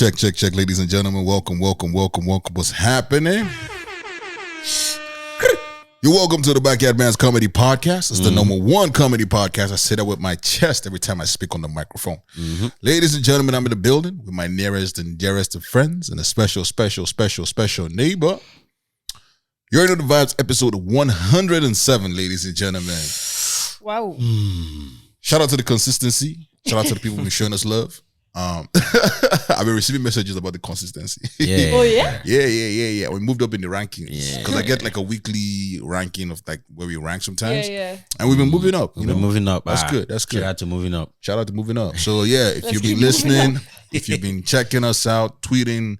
Check, ladies and gentlemen. Welcome. What's happening? You're welcome to the Backyard Man's Comedy Podcast. It's the number one comedy podcast. I say that with my chest every time I speak on the microphone. Ladies and gentlemen, I'm in the building with my nearest and dearest of friends and a special neighbor. You're in the Vibes, episode 107, ladies and gentlemen. Wow. Shout out to the consistency. Shout out to the people who've been showing us love. I've been receiving messages about the consistency. Yeah. Oh yeah? Yeah. We moved up in the rankings because I get like a weekly ranking of like where we rank sometimes. Yeah. And we've been moving up. We've been moving up. That's good. Shout out to moving up. So yeah, if you've been listening, if you've been checking us out, tweeting,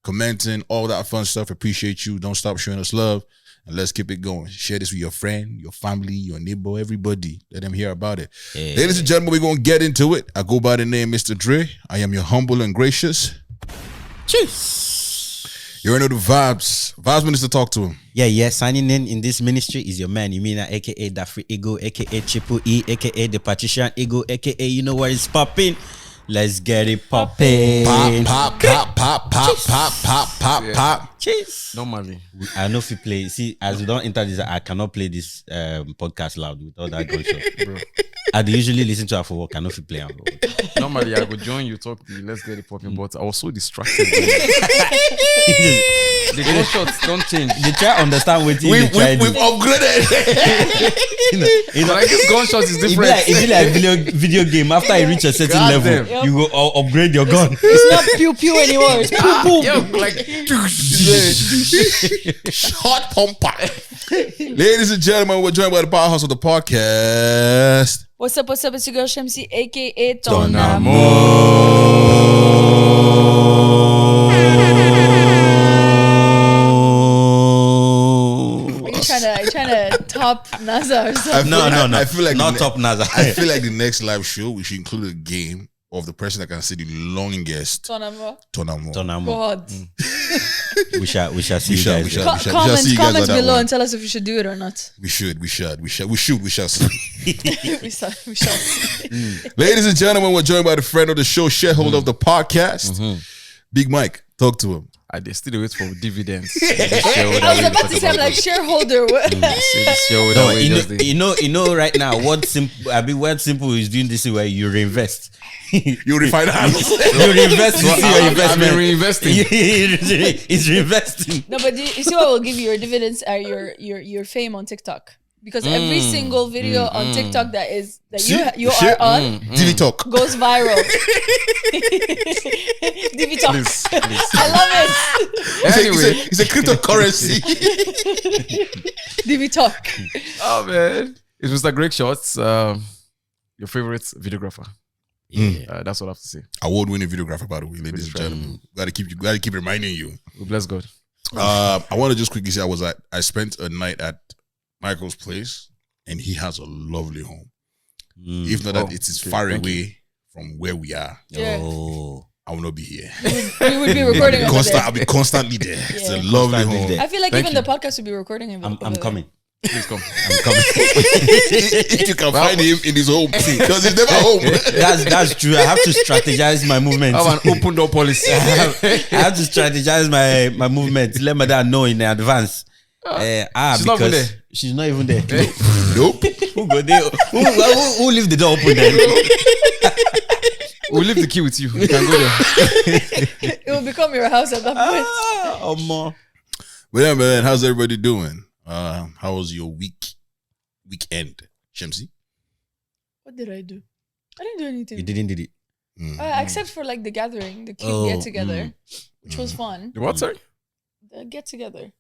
commenting, all that fun stuff, appreciate you. Don't stop showing us love. And let's keep it going. Share this with your friend, your family, your neighbor, everybody. Let them hear about it. Yeah. Ladies and gentlemen, we're going to get into it. I go by the name Mr. Dre. I am your humble and gracious. Cheers. You already know the vibes. Vibes minister, talk to him. Yeah. Signing in this ministry is your man, Yumina, aka the Free Ego, aka Triple E, aka the Patrician Ego, aka you know what is popping. Let's get it popping. Pop. Cheers. Normally, I know if you play. See, as we don't enter this, I cannot play this podcast loud without that gunshot, bro. I usually listen to her for work. I know if you play. Normally I would join you, talk to you, let's get it popping, but I was so distracted. The gunshots don't change. They try to understand what we've upgraded. Like this gunshot is different. It be like video game. After you reach a certain level, you go upgrade your gun. It's not pew pew anymore. It's pew boom. Yeah, like shot pumper. Ladies and gentlemen, we're joined by the powerhouse of the podcast. What's up? It's your girl Shamsi, aka Tonamo. Are you trying to top NASA or something? No. I feel like not top NASA. I feel like the next live show we should include a game of the person that can say the longest. Tonamo. God. We shall see. Comment below and tell us if you should do it or not. We shall see. we shall see. Ladies and gentlemen, we're joined by the friend of the show, shareholder of the podcast, Big Mike. Talk to him. I still wait for dividends. I was about to say, I'm like shareholder. You know, right now, what simple is doing this where you reinvest. You refinance. You reinvest. Your investment. I'm reinvesting. It's reinvesting. No, but you see what will give you your dividends are your fame on TikTok. Because every single video on TikTok that you are on DV Talk goes viral. DV Talk. Please. I love it. Anyway, it's a cryptocurrency. DV Talk. Oh man, it's Mr. Grake Shots, your favorite videographer. That's what I have to say. Award-winning videographer, by the way, ladies and gentlemen. Gotta keep reminding you. We bless God. I want to just quickly say I spent a night at Michael's place, and he has a lovely home. If not that it is far away from where we are. Yeah. I will not be here. We would be recording I'll be constantly there. Yeah. It's a lovely home. I feel like even the podcast would be recording him. I'm coming. Please come. I'm coming. If you can find him in his home, because he's never home. That's true. I have to strategize my movements. I have an open door policy. I have to strategize my movements. Let my dad know in advance. She's not even there. Nope. Who go there? Who leave the door open then? We'll leave the key with you. You can go there. It will become your house at that point. But yeah, man, how's everybody doing? How was your weekend, Shamsi? What did I do? I didn't do anything. You did it. Except for like the gathering, the cute get together, which was fun. The what, sorry? The get together.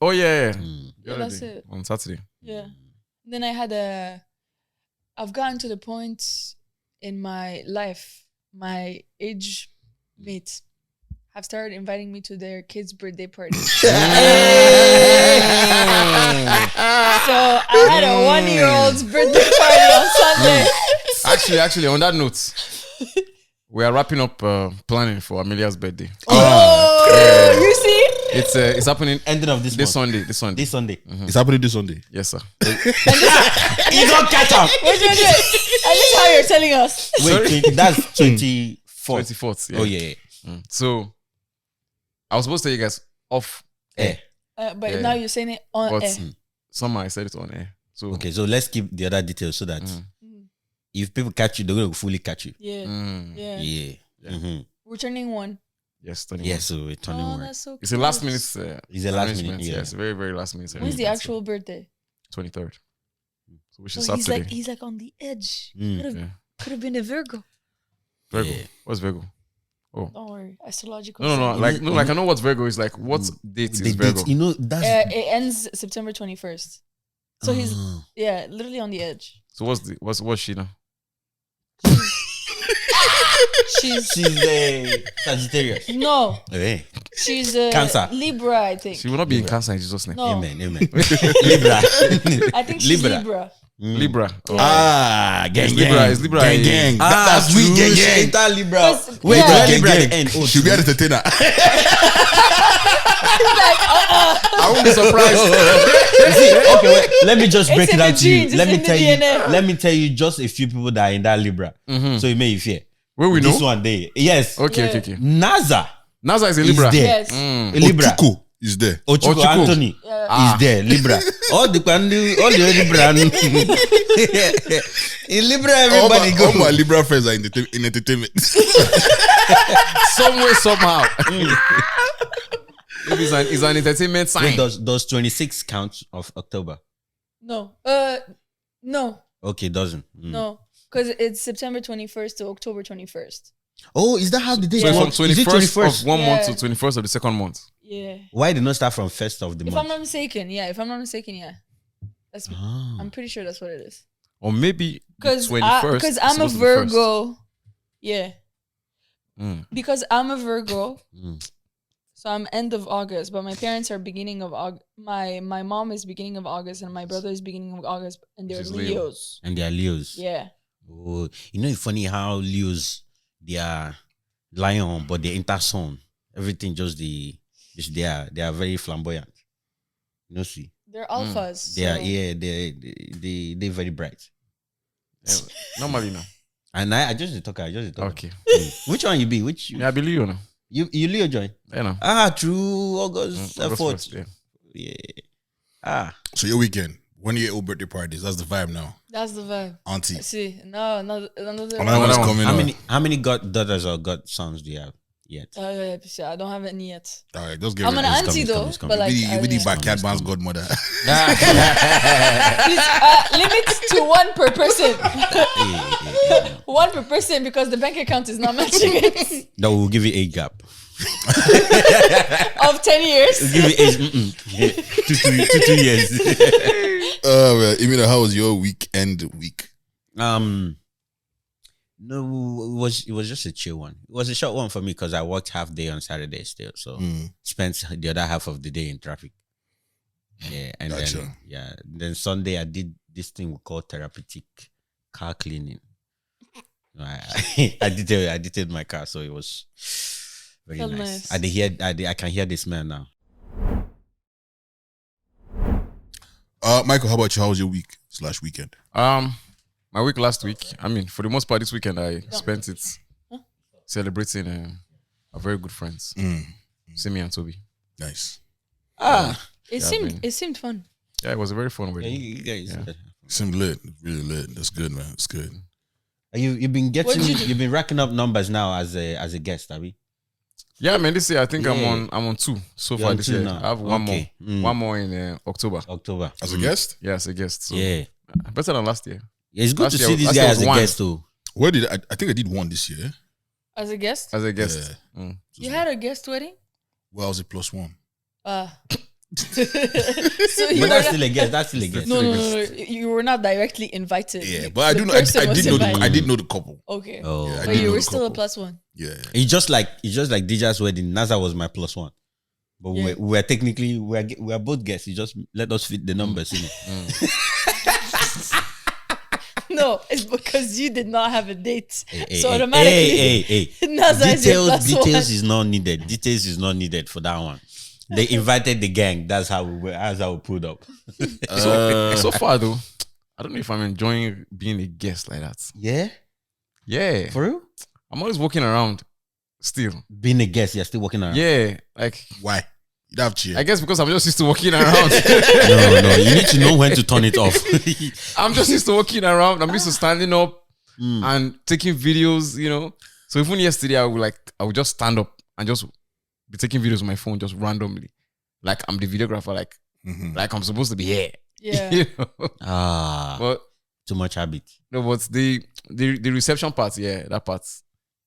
Oh yeah. That's it. On Saturday. Yeah. Then I've gotten to the point in my life, my age mates have started inviting me to their kids' birthday parties. So I had a 1-year-old's birthday party on Sunday. Actually, on that note, we are wrapping up planning for Amelia's birthday. You see? It's happening ending of this Sunday. This Sunday. It's happening this Sunday. Yes, sir. You don't catch up. Wait. And this is how you're telling us. Wait, that's 24th. 24th. Yeah. Oh yeah. So I was supposed to tell you guys off air. But Yeah. now you're saying it on But air. somehow I said it on air. So Okay, so let's keep the other details so that if people catch you, they're going to fully catch you. Yeah. Yeah. Yeah. Mhm. We're turning one. yes, 21. Yeah, so we're turning Oh, one. that's so It's a cute. last minute. It's a last arrangement. minute, yeah. Yes, very very last minute. When's the arrangement. actual birthday? 23rd. So which So is he's Saturday. like on the edge. Mm. Could have been a Virgo. Virgo. Yeah. What's Virgo? Don't worry. Astrological. No. sign. Like I know what Virgo is. Like what date The is Virgo? date, you know, that's It ends September 21st. So he's literally on the edge. So what's she now? She's Sagittarius. no. Hey. She's Cancer. Libra, I think. She will not be in Cancer in Jesus' name. No, Amen. Libra. I think she's Libra. Libra. Libra. Oh. Gang, Is Libra- gang. is Libra gang, a- gang. That's we gang, true. gang. Enter Libra. Because- Wait, yeah. the Libra Gang, at the gang. end. Oh, She'll be at the entertainer. I won't be surprised. You see, okay, wait. Let me just break It's it in out the to you. genes, Let it's me in the tell you. DNA. Let me tell you just a few people that are in that Libra. So you may fear. Where we know? This one day. Yes. Okay. Yeah. NASA NASA is a is Libra. there. Yes. A Libra. Ochuko is there. Ochuko Ochuko. Anthony is there. Libra. All the Libra. In Libra, everybody all my go. Libra friends are in entertainment. Some way, somehow. Maybe it's an entertainment sign. Wait, does 26 count of October? No. No. Okay, doesn't. No. Because it's September 21st to October 21st. Oh, is that how the day So Yeah. it's from works? Is it 21st of one month Yeah. to 21st of the second month. Yeah. Why did not start from first of the If month? I'm not mistaken, yeah. That's Ah. I'm pretty sure that's what it is. Or maybe Because 21st. is I'm a supposed to be first. Virgo. Yeah. Mm. Because I'm a Virgo. Mm. So I'm end of August, but my parents are beginning of August. My mom is beginning of August and my brother is beginning of August, and they're Which is Leo. Leos. And they are Leos. Yeah. Oh, you know, it's funny how Leos, they are lion, but they're interson. Everything they are very flamboyant. You know, see, They're alphas. they are so- they're very bright. Yeah, normally no. And I just the talker. Okay. Which one you be? Which Yeah, I believe you know. you Leo join? I know. True. August August 4th. 1st, yeah. Yeah. So your weekend, 1 year old birthday parties. That's the vibe now. That's the vibe. Auntie. See, no, another Another Another one's one. coming up. How many goddaughters or godsons do you have yet? shit, I don't have any yet. All right, just get I'm an ready. auntie coming, though, it's coming. but like, We the yeah. backyard man's godmother. Please, limit to one per person. One per person because the bank account is not matching it. That will give you age gap. Of 10 years. Give you age. 2 years. Well, Emina, how was your week? No, it was just a chill one. It was a short one for me because I worked half day on Saturday still, so spent the other half of the day in traffic. Yeah, and Gotcha. then Sunday I did this thing we call therapeutic car cleaning. I detailed my car, so it was very Felt nice. nice. I can hear the smell now. Michael, how about you? How was your week/weekend? My week last week. I mean, for the most part, this weekend I spent it celebrating our very good friends, Simi and Toby. Nice. It seemed fun. Yeah, it was a very fun Yeah, wedding. you guys. Yeah. Seemed lit, really lit. That's good, man. It's good. You've been What'd you do? you've been racking up numbers now as a guest, Abby. Yeah, man. This year I think Yeah. I'm on 2 so You're far on this 2 year. now. I have one Okay. one more in October. October. As a guest, Yeah, as a guest. So Yeah. better than last year. It's good Last to year- see this last guy year as was a one. guest too. where did I think I did one this year. As a guest? As a guest. Mm. You had a guest wedding? Well, I was a +1. So you But were that's not, still a guest. That's still a guest. no. You were not directly invited. Yeah, but I The do know. I person was did know. invited. I did know the couple. Okay. Oh, Yeah, I But did you know were the still a couple. +1. Yeah. it's just like DJ's wedding. NASA was my +1, but Yeah. we were technically we are both guests. You just let us fit the numbers in. No, it's because you did not have a date. Hey, So hey, automatically, hey. NASA is your +1. Details is not needed. Details is not needed for that one. They invited the gang. That's how we pulled up. So far though, I don't know if I'm enjoying being a guest like that. Yeah, Yeah. for real. I'm always walking around. still. Being a guest, you're still walking around. Yeah, like Why? You'd have cheer. I guess because I'm just used to walking around. No, you need to know when to turn it off. I'm just used to walking around. I'm used to standing up and taking videos, you know. So even yesterday, I would just stand up and just be taking videos on my phone just randomly. Like I'm the videographer, like I'm supposed to be here. Yeah. You know? But too much habit. No, but the reception part, yeah, that part,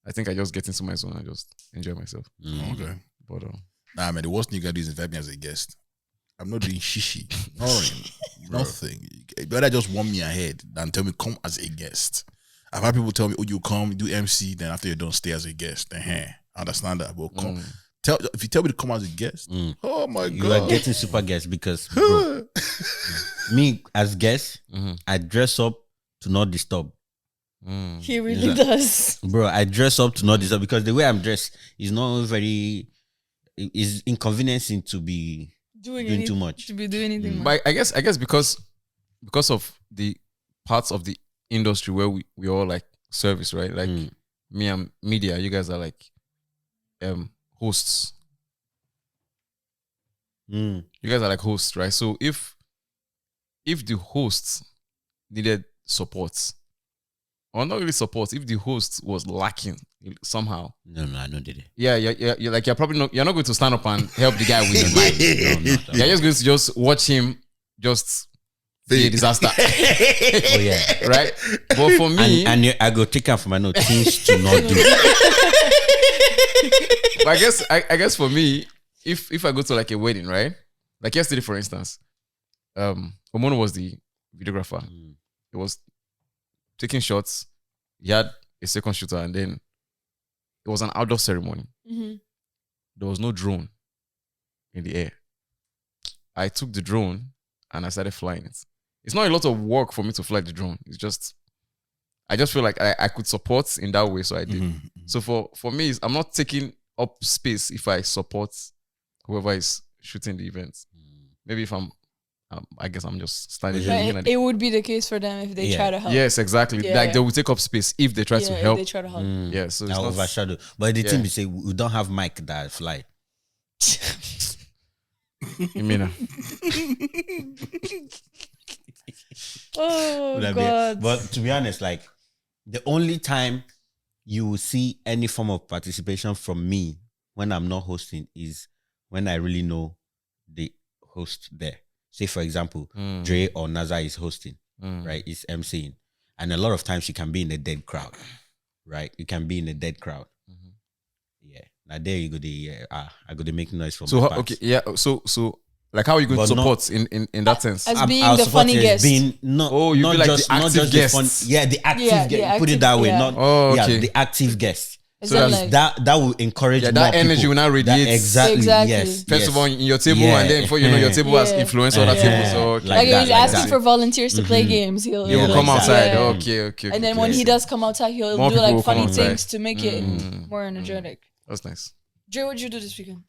I think I just get into my zone and just enjoy myself. Okay. But Nah, man, the worst thing you can do is invite me as a guest. I'm not doing shishi. Nothing. You better just want me ahead than tell me come as a guest. I've had people tell me, oh, you come, do MC, then after you're done, stay as a guest. Then, I understand that. But come. If you tell me to come as a guest, oh my God. You are getting super guest because, bro, me as guest, I dress up to not disturb. He really does. Bro, I dress up to not disturb because the way I'm dressed is not very... Is inconveniencing to be doing too much. To be doing anything. But I guess because of the parts of the industry where we all like service, right? Like me and media, you guys are like hosts. You guys are like hosts, right? So if the hosts needed support, or not really support, if the host was lacking somehow. No, I don't did it. Yeah. You're like, you're not going to stand up and help the guy with the mic. No. You're just going to just watch him just be a disaster. Oh yeah. Right? But for me... And I go take out for my note, things to not do. But I guess for me, if I go to like a wedding, right? Like yesterday, for instance, Omono was the videographer. He was taking shots. He had a second shooter, and then it was an outdoor ceremony. There was no drone in the air. I took the drone and I started flying it. It's not a lot of work for me to fly the drone. It's just, I just feel like I could support in that way, so I did. So for me, I'm not taking up space if I support whoever is shooting the event. Maybe if I guess I'm just standing there looking at it would be the case for them if they try to help. Yes, exactly. Like they will take up space if they try to help. If they try to help. Yeah, so it's I'll not overshadow. But the thing we say, we don't have mic that fly. You mean? Oh God! But to be honest, like the only time you will see any form of participation from me when I'm not hosting is when I really know the host there. Say for example, Dre or Naza is hosting, right? Is emceeing, and a lot of times you can be in a dead crowd, right? You can be in a dead crowd. Yeah. Now there you go. I go to make noise from. So okay, yeah. So like, how are you going to support in that sense? As being the funny guest. You'll be like the active guest. The active guest. Put it that way. The active guest. So that will encourage more that energy people. will now radiate. Exactly. Yes. First of all, in your table, and then before you know, your table has influenced other tables. So like he's asking for volunteers to play games. He'll come outside. Okay. And then when he does come outside, he'll do like funny things to make it more energetic. That's nice. Dre, what did you do this weekend?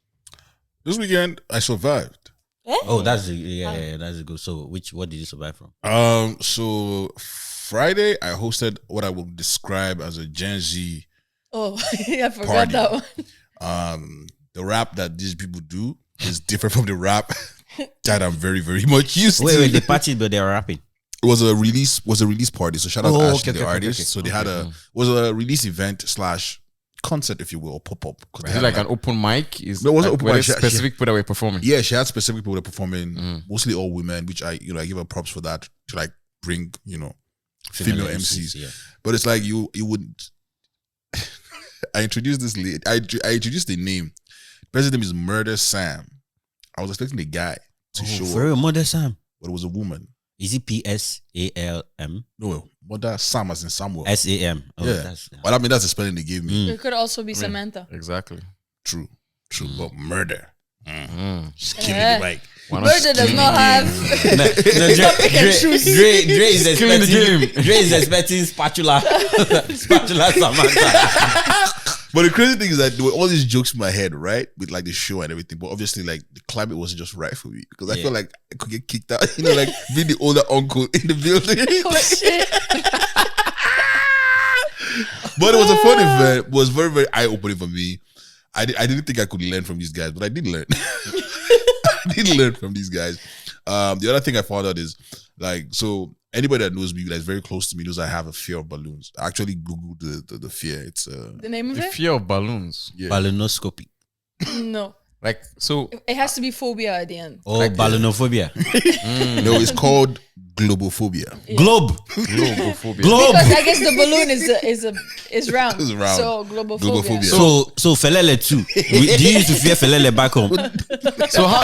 This weekend, I survived. Oh, that's a good. So, what did you survive from? So Friday, I hosted what I would describe as a Gen Z. Oh, I forgot that one. The rap that these people do is different from the rap that I'm very, very much used to. Wait, they partied, but they were rapping. It was a release party. So shout out to Ashley, the artist. Okay. So they had was a release event / concert, if you will, pop up. Is it like an open mic? It was an open mic. Specific people that were performing. Yeah, she had specific people that were performing, mostly all women, which I give her props for that, to like bring, female MCs. Yeah. But it's like you would. I introduced this lady. I introduced the name. The person's name is Murder Sam. I was expecting the guy to show for real, Murder Sam, but it was a woman. Is it PSALM? No, Murder Sam as in Samuel. SAM. Oh, yeah. Well, I mean, that's the spelling they gave me. It could also be Samantha. Exactly. True. But murder. Just killing the mic. Murder does not have. Dre is expecting spatula Samantha. But the crazy thing is that there were all these jokes in my head, right? With like the show and everything. But obviously, like the climate wasn't just right for me because I felt like I could get kicked out. Like being the older uncle in the building. Oh shit! But it was a fun event. It was very, very eye-opening for me. I didn't think I could learn from these guys, but I did learn. I did learn from these guys. The other thing I found out is, like, so anybody that knows me, that's very close to me, knows I have a fear of balloons. I actually Googled the fear. It's The name of The it? fear of balloons. yeah. Balloonoscopy. No. Like, so, It has to be phobia at the end. Oh, Like, balloonophobia. No, it's called Globophobia. Globe. Globophobia. Globe. Because I guess the balloon is round. It's round. So globophobia. Globophobia. So felele too. Do you used to fear felele back home? So how?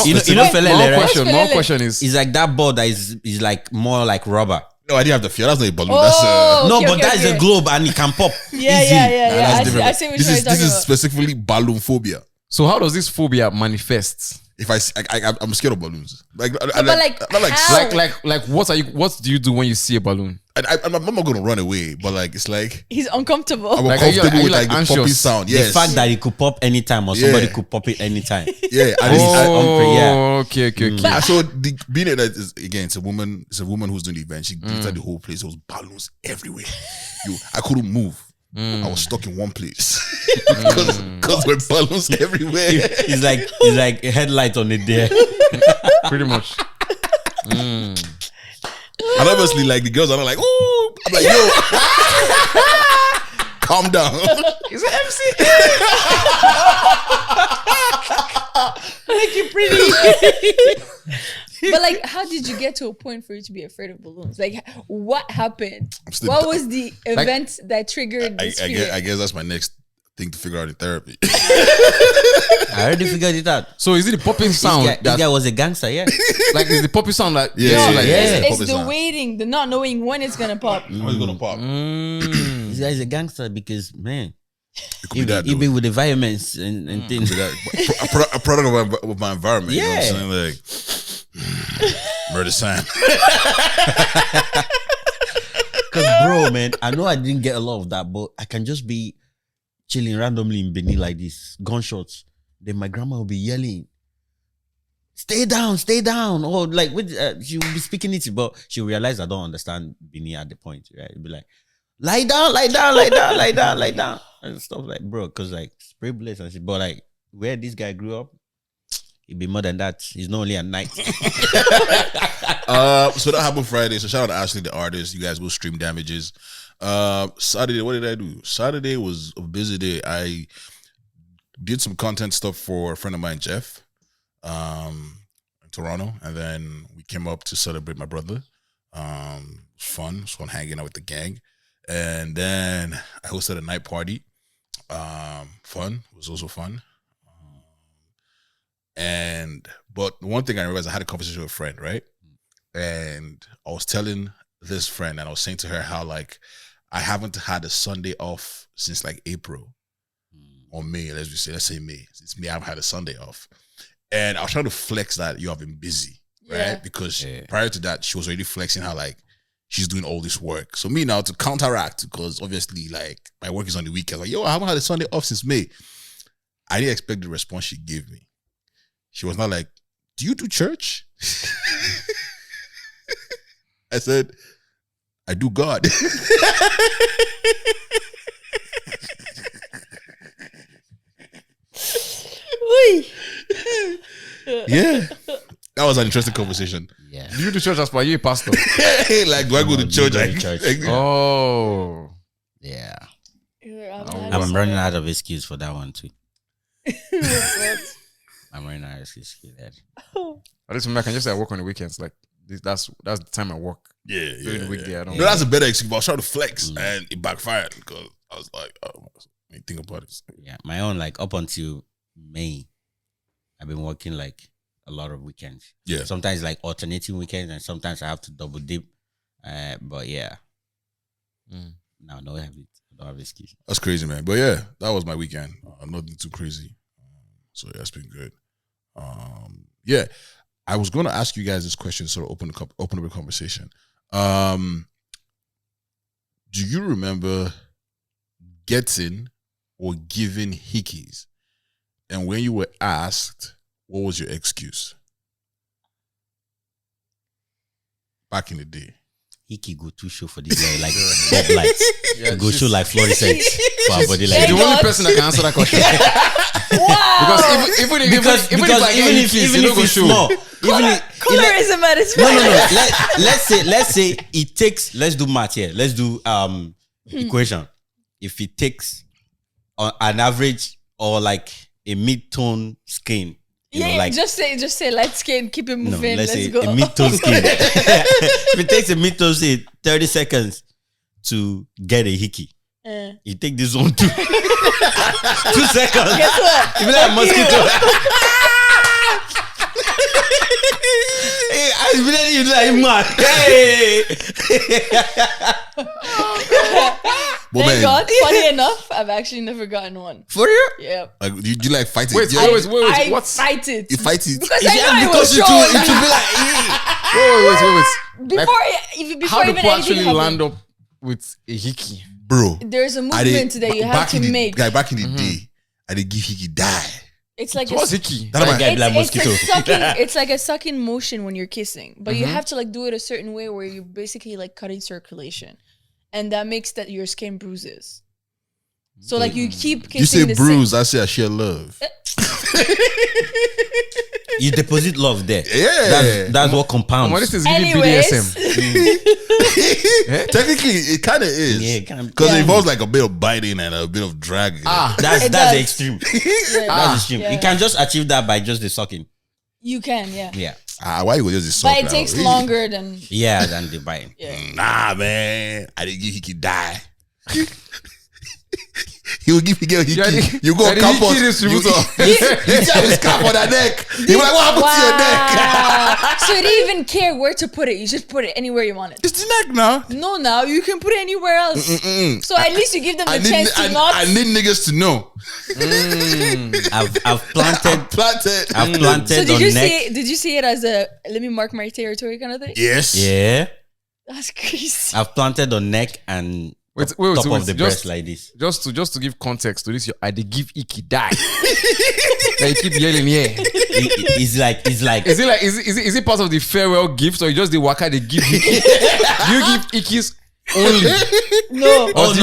You know felele, My right? question. My Felele? question is. It's like that ball that is like more like rubber. No, I didn't have the fear. That's not a balloon. Oh, No, okay, but okay, that is okay. a globe and it can pop. Yeah, easily. yeah. That's I different. see which This one is you're talking about. specifically balloon phobia. So how does this phobia manifest? If I'm scared of balloons. Like, But like, how? Like, what do you do when you see a balloon? I'm not gonna run away, but like it's like He's uncomfortable. I'm Like, are you uncomfortable with like like the poppy anxious? sound. The Yes, fact that it could pop anytime or Yeah. somebody could pop it anytime. yeah. At least Oh, okay. So being it that is again, it's a woman who's doing the event. She glittered the whole place. There was balloons everywhere. I couldn't move. I was stuck in one place because there were balloons everywhere. It's like a headlight on it there. Pretty much. And obviously, like the girls are not like, oh, I'm like, yo, calm down. Is it MC? Like you're pretty. But like, how did you get to a point for you to be afraid of balloons? Like, what happened? still- What was the event that triggered I this fear? guess that's my next thing to figure out in therapy. I already figured it out. So is it the popping sound This guy was a gangster, yeah. like is the popping sound like Yeah, like yeah. It's Poppy the sound. waiting, the not knowing when it's gonna pop. What's gonna pop? This guy is a gangster because, man, It could be that. he Dude. be with environments and things. Be that. A product of my environment. You know what Yeah. I'm saying? Like murder sign. Because, bro, man, I know I didn't get a lot of that, but I can just be chilling randomly in Benin like this, gunshots. Then my grandma will be yelling, stay down. Or like, she will be speaking it, but she'll realize I don't understand Benin at the point, right? It'll be like, lie down. And stuff like, bro, because like spray bullets and shit. But like, where this guy grew up, it'd be more than that. It's not only at night. So that happened Friday. So shout out to Ashley, the artist. You guys will stream Damages. Saturday, what did I do? Saturday was a busy day. I did some content stuff for a friend of mine, Jeff, in Toronto, and then we came up to celebrate my brother. It was fun hanging out with the gang, and then I hosted a night party. It was also fun. But one thing I realized, I had a conversation with a friend, right? And I was telling this friend, and I was saying to her how like I haven't had a Sunday off since like April or May. Let's say May. Since May, I've had a Sunday off, and I was trying to flex that I've been busy, right? Yeah. Because prior to that, she was already flexing how like she's doing all this work. So me now to counteract, because obviously like my work is on the weekend. Like, yo, I haven't had a Sunday off since May. I didn't expect the response she gave me. She was not like, do you do church? I said, I do God. Oi. Yeah. That was an interesting conversation. Yeah. Do you do church as per you a pastor? Like, do I go to church? go to church. Oh. Yeah. I'm I'm running out of excuse for that one too. I'm running out of excuse for that. At least for me, I can just say I work on the weekends. Like that's the time I work. Yeah, During the yeah. weekday, I don't. No, that's a better excuse. But I was trying to flex and it backfired because I was like, oh, I mean, think about it. Yeah, my own, like up until May, I've been working like a lot of weekends. Yeah. Sometimes like alternating weekends, and sometimes I have to double dip. But yeah, now I don't have excuse. That's crazy, man. But yeah, that was my weekend. Nothing too crazy. So yeah, it's been good. Yeah, I was going to ask you guys this question, sort of open up a conversation. Do you remember getting or giving hickeys? And when you were asked, what was your excuse? Back in the day. Hickey go to show for this guy like Bob lights. Go show like fluorescent for our body She's like the only person that can answer that question. Wow. Because even if it's small, Colorism at its no. best. Let's say it takes. Let's do math here. Let's do equation. If it takes an average or like a mid-tone skin, like just say light skin, keep it moving. let's say go. a mid-tone skin. If it takes a mid-tone skin 30 seconds to get a hickey, you take this one 2 seconds. Guess what? You be like a mosquito. Hey, I really you like man. Hey. Thank God. Funny enough, I've actually never gotten one. For real? Yeah. Like, do you like fighting? Wait, Yeah. wait. I What's fight it. You fight it. Because I know it Because was it shown. will be like, wait. Before How do even people anything actually happened, land up with a hickey? Bro. there's a movement that you have to make. Back in the day, I did give Hickey die. It's like So what's hickey? That am I- guy like mosquito. it's like a sucking motion when you're kissing, but you have to like do it a certain way where you're basically like cutting circulation, and that makes that your skin bruises. So like you keep kissing. You say the bruise, I say I share love. You deposit love there. Yeah. That's what compounds. This is really Anyways, BDSM. Technically, it kind of is. Yeah, kind of. Because it involves like a bit of biting and a bit of dragging. That's It the does. extreme. yeah, That's extreme. yeah. You can just achieve that by just the sucking. you can, yeah, Yeah. Why you go just but suck it now? takes Really? longer than Yeah, than the biting. Nah, man. I didn't give Hickey die. He will give Hickey. You go camp on. You tell his cap on that neck. He was like, what happened to your neck? So you didn't even care where to put it. You just put it anywhere you want it. It's the neck now. No, now you can put it anywhere else. So at least you give them the chance to not. I need niggas to know. I've planted. Planted. I've planted So on neck. did you see it as a let me mark my territory kind of thing? Yes. Yeah. That's crazy. I've planted on neck and Wait, top wait, of the just- breast like this. Just to give context to this, I did give Hickey die. Like you keep yelling, yeah. It's like Is it part of the farewell gift or you just the waka they give Hickey? Do you give Hickeys only? No. Oh,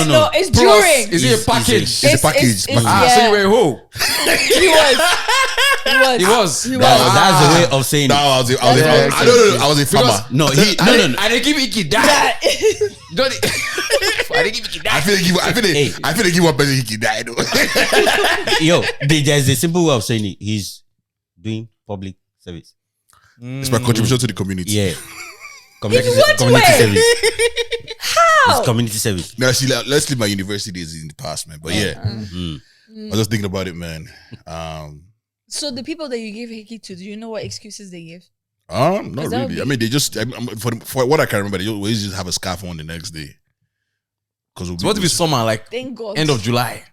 no. It's Plus, during. is it a package? It's a package. It's- So you were a hoe. He was. That's the way of saying No, it. I was a farmer. No, I didn't give Hickey die. I didn't give Hickey die. I feel like give one person Hickey die though. Yo, there's a simple way of saying it. He's doing public service. It's my contribution to the community. Yeah. Community what community way? service. How? It's community service. Now, see, let's leave my university days in the past, man. But yeah, I was just thinking about it, man. So the people that you give Hickey to, do you know what excuses they give? Not Because that would really. be- I mean, they just for what I can remember, they always just have a scarf on the next day. Because So what if it's summer, like Thank God. end of July?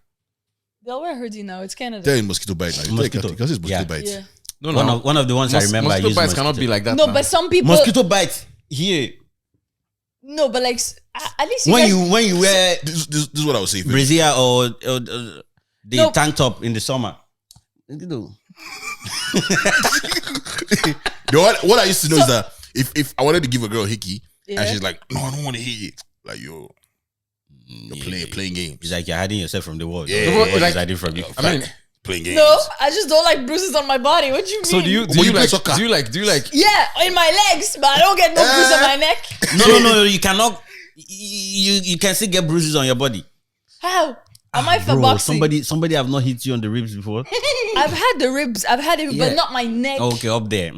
They'll wear hoodie now. It's Canada. They're in mosquito bite now. Mosquito. Because it's mosquito Yeah. bite. Yeah. No, One of the ones I remember I Mosquito used bites cannot be mosquito. like that. No, now. but some people. Mosquito bites here. No, but like at least you When guys, you wear This is what I was saying. brassiere or the No. tank top in the summer. What I used to know is that if I wanted to give a girl a Hickey Yeah. and she's like, no, I don't want to hit it. Like you're playing games. It's like you're hiding yourself from the world. Yeah, What yeah, is like- hiding from you? I mean, Playing games. No, I just don't like bruises on my body. What do you mean? so do you you play like soccer? do you like Yeah, in my legs, but I don't get no bruise on my neck. No, you cannot. You can still get bruises on your body. How? Am I for Bro, boxing? somebody have not hit you on the ribs before. I've had the ribs. I've had it, Yeah. but not my neck. Okay, up there.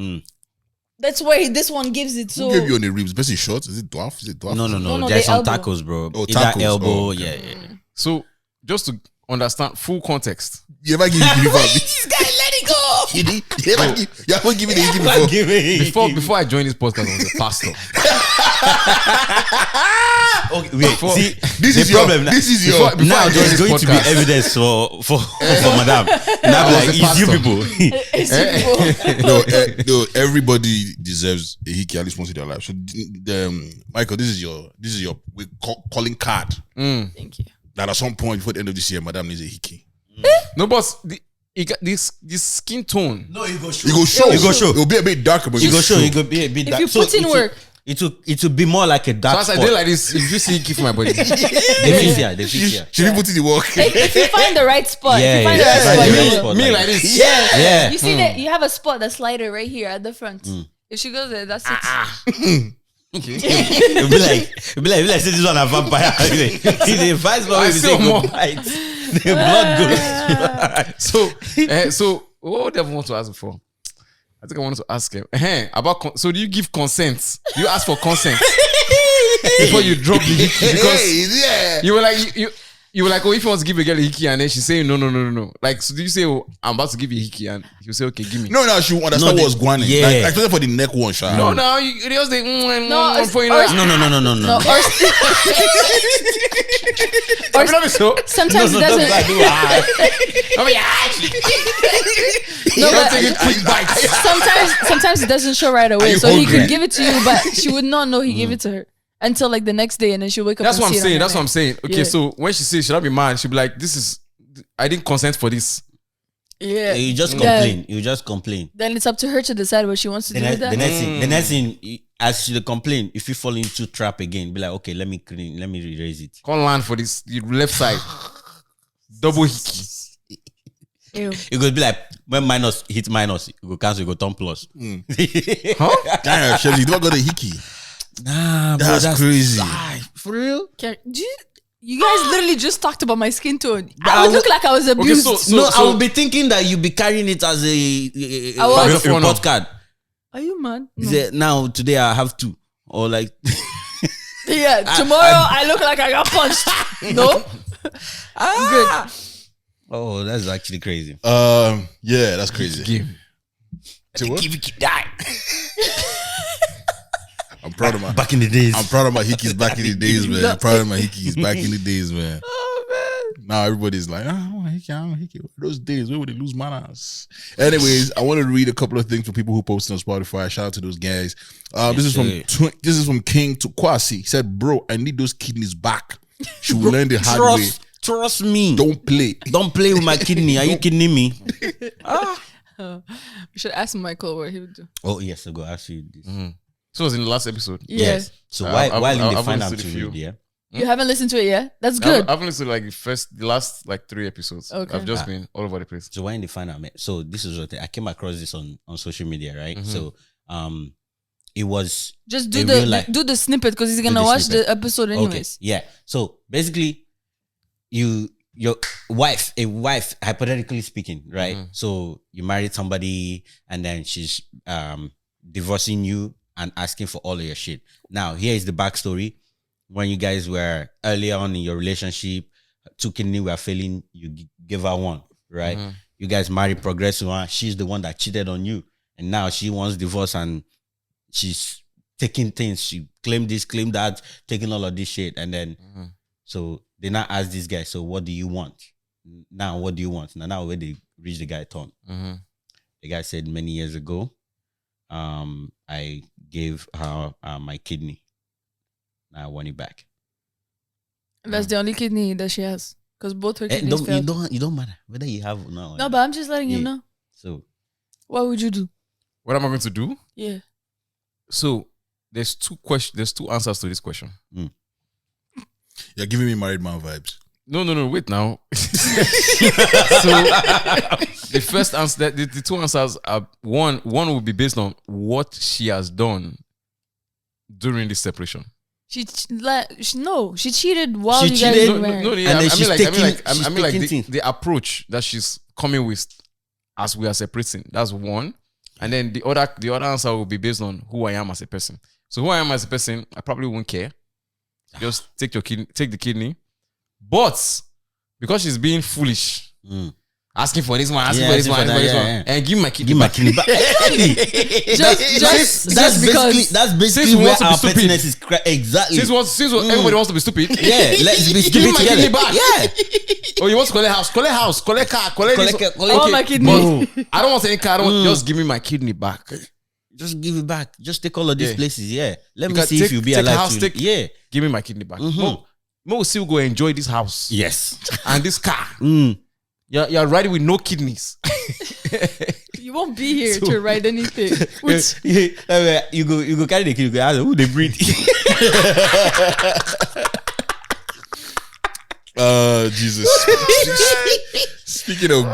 That's why this one gives it. So Who gave you on the ribs? Best in shorts? Is it dwarf? Is it dwarf? No. No, There's the some elbow. tackles, bro. Oh, Either tackles. elbow, Oh, okay. yeah. So just to understand full context. You ever give Hickey before? this guy let it go. You ever give me the Hickey before? Before I joined this podcast, I was a pastor. Okay, wait. See, This the is your problem. This is your. Before Now I joined there's this going to be podcast. evidence for madam. Now I was like a it's you pastor. people. It's people. No, everybody deserves a Hickey at least once in their life. So, Michael, this is your calling card. Thank you. That at some point before the end of this year, Madam needs a Hickey. No, but this skin tone. No, you go show. You go show. You go show. It will be a bit darker, but You go show. You go be a bit If dark. you put in work. It would be more like a dark So spot. I did like this. If you see keep my body. They fix here. Should we put in the work? If you find the right spot, Yeah, if you find yeah. the right Find spot, the you right will. spot. Me like this. Yeah. You see that you have a spot, the slider right here at the front. If she goes there, that's it. It'll be like say this one a vampire. The vice I will say still go more. bite. The blood goes. So what do I want to ask for? I think I wanted to ask him about. So do you give consent? Do you ask for consent before you drop the hickey? Because you were like you were like, oh, if you want to give a girl a hickey and then she's saying no. Like, so do you say, oh, I'm about to give you a hickey and you say, okay, give me? No, she will understand what's going on. Yeah. Like, especially for the neck one, Sha. No, you just say No, for you. No. Sometimes it doesn't. No, but sometimes it doesn't show right away. you So he hungry? could give it to you, but she would not know he gave it to her until like the next day, and then she'll wake up. That's and what I'm see it on saying. her That's what neck. I'm saying. Okay, Yeah. so when she says, should I be mad? She'll be like, I didn't consent for this. Yeah. You just complain. You just complain. Then it's up to her to decide what she wants to do with that. The next thing, as she complain, if you fall into trap again, be like, okay, let me erase it. Can't land for this the left side. Double hickey. Ew. It could be like when minus hit minus, it go cancel, it go turn plus. Huh? Damn, Shelly, you don't got a hickey. Nah, bro, That's crazy. For real? You guys literally just talked about my skin tone. But I would look like I was abused. I would be thinking that you'd be carrying it as a was. report card. Are you mad? Is it, now today I have two, or like Yeah, tomorrow I look like I got punched. No? Good. oh, that's actually crazy. Yeah, that's crazy. Say what? Die. I'm proud of my Back in the days. I'm proud of my hickeys back in the days, man. I'm proud of my hickeys back in the days, man. Oh, man. Now everybody's like, I don't want a hickey, I don't want a hickey. Those days, where would they lose manners? Anyways, I want to read a couple of things for people who posted on Spotify. Shout out to those guys. This is from King to Kwasi. He said, bro, I need those kidneys back. She will learn the hard way. Trust me. Don't play with my kidney. Are you kidding me? We should ask Michael what he would do. Oh yes, I'll go ask you this. So it was in the last episode. Yes. So while in the I've final listened to to the read, few. yeah. You haven't listened to it yet? That's good. I've listened to like the last like 3 episodes. Okay. I've just been all over the place. So why in the final? So this is what I came across this on social media, right? So it was Just a do real life- the snippet because he's gonna the watch snippet. the episode anyways. Okay. Yeah. So basically, your wife, hypothetically speaking, right? So you married somebody and then she's divorcing you and asking for all of your shit. Now, here is the backstory. When you guys were earlier on in your relationship, 2 kidney were failing, you gave her 1, right? You guys married, progressed one. She's the one that cheated on you. And now she wants divorce and she's taking things. She claimed this, claimed that, taking all of this shit. And then, so they now ask this guy, so what do you want? Now, what do you want? Now where they reach the guy turn. The guy said many years ago, I gave her my kidney. Now I want it back. That's the only kidney that she has. Because both her kidneys failed. You don't matter whether you have or not. No, but I'm just letting him know. So What would you do? What am I going to do? Yeah. So there's 2 questions. There's 2 answers to this question. You're giving me married man vibes. No. Wait now. So the first answer, the 2 answers are one will be based on what she has done during this separation. She cheated while you guys were married. And then she's taking the approach that she's coming with as we are separating. That's one. And then the other answer will be based on who I am as a person. So who I am as a person, I probably won't care. Just take the kidney. But because she's being foolish, asking for this one, and give me my kidney. give my kidney back. That's basically where our pettiness is. Exactly. Since everybody wants to be stupid, Yeah, let's be give me stupid my together. kidney back. Yeah. Oh, you want to collect house, collect car, collect this. All my kidneys. I don't want any car. Just give me my kidney back. Just give it back. Just take all of these places. Yeah. Let You me can see if you'll be take a alive. house, to give me my kidney back. Mo will still go enjoy this house Yes. and this car. You're riding with no kidneys. You won't be here to write anything. Which, you go carry the kid. You go ask who they breed. Jesus. Speaking of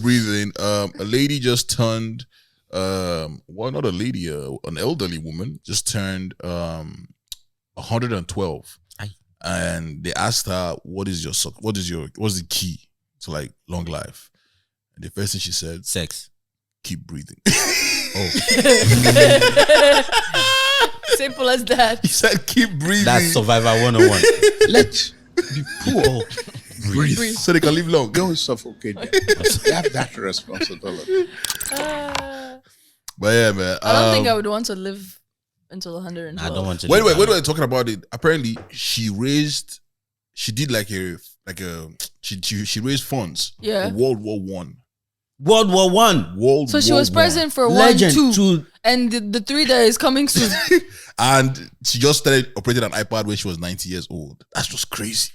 breathing, a lady just turned not a lady, an elderly woman just turned 112. And they asked her, what's the key to like long life? And the first thing she said, Sex. Keep breathing. simple as that. He said keep breathing. That's Survivor 101. Let the poor breathe so they can live long. Don't suffocate them. You have that responsibility. But yeah, man. I don't think I would want to live until 112. I don't want to. Wait, we're talking about it. Apparently, she raised funds. Yeah. For World War One. World War One. So she was president for Legend. 1, 2, and the 3 that is coming soon. And she just started operating an iPad when she was 90 years old. That's just crazy.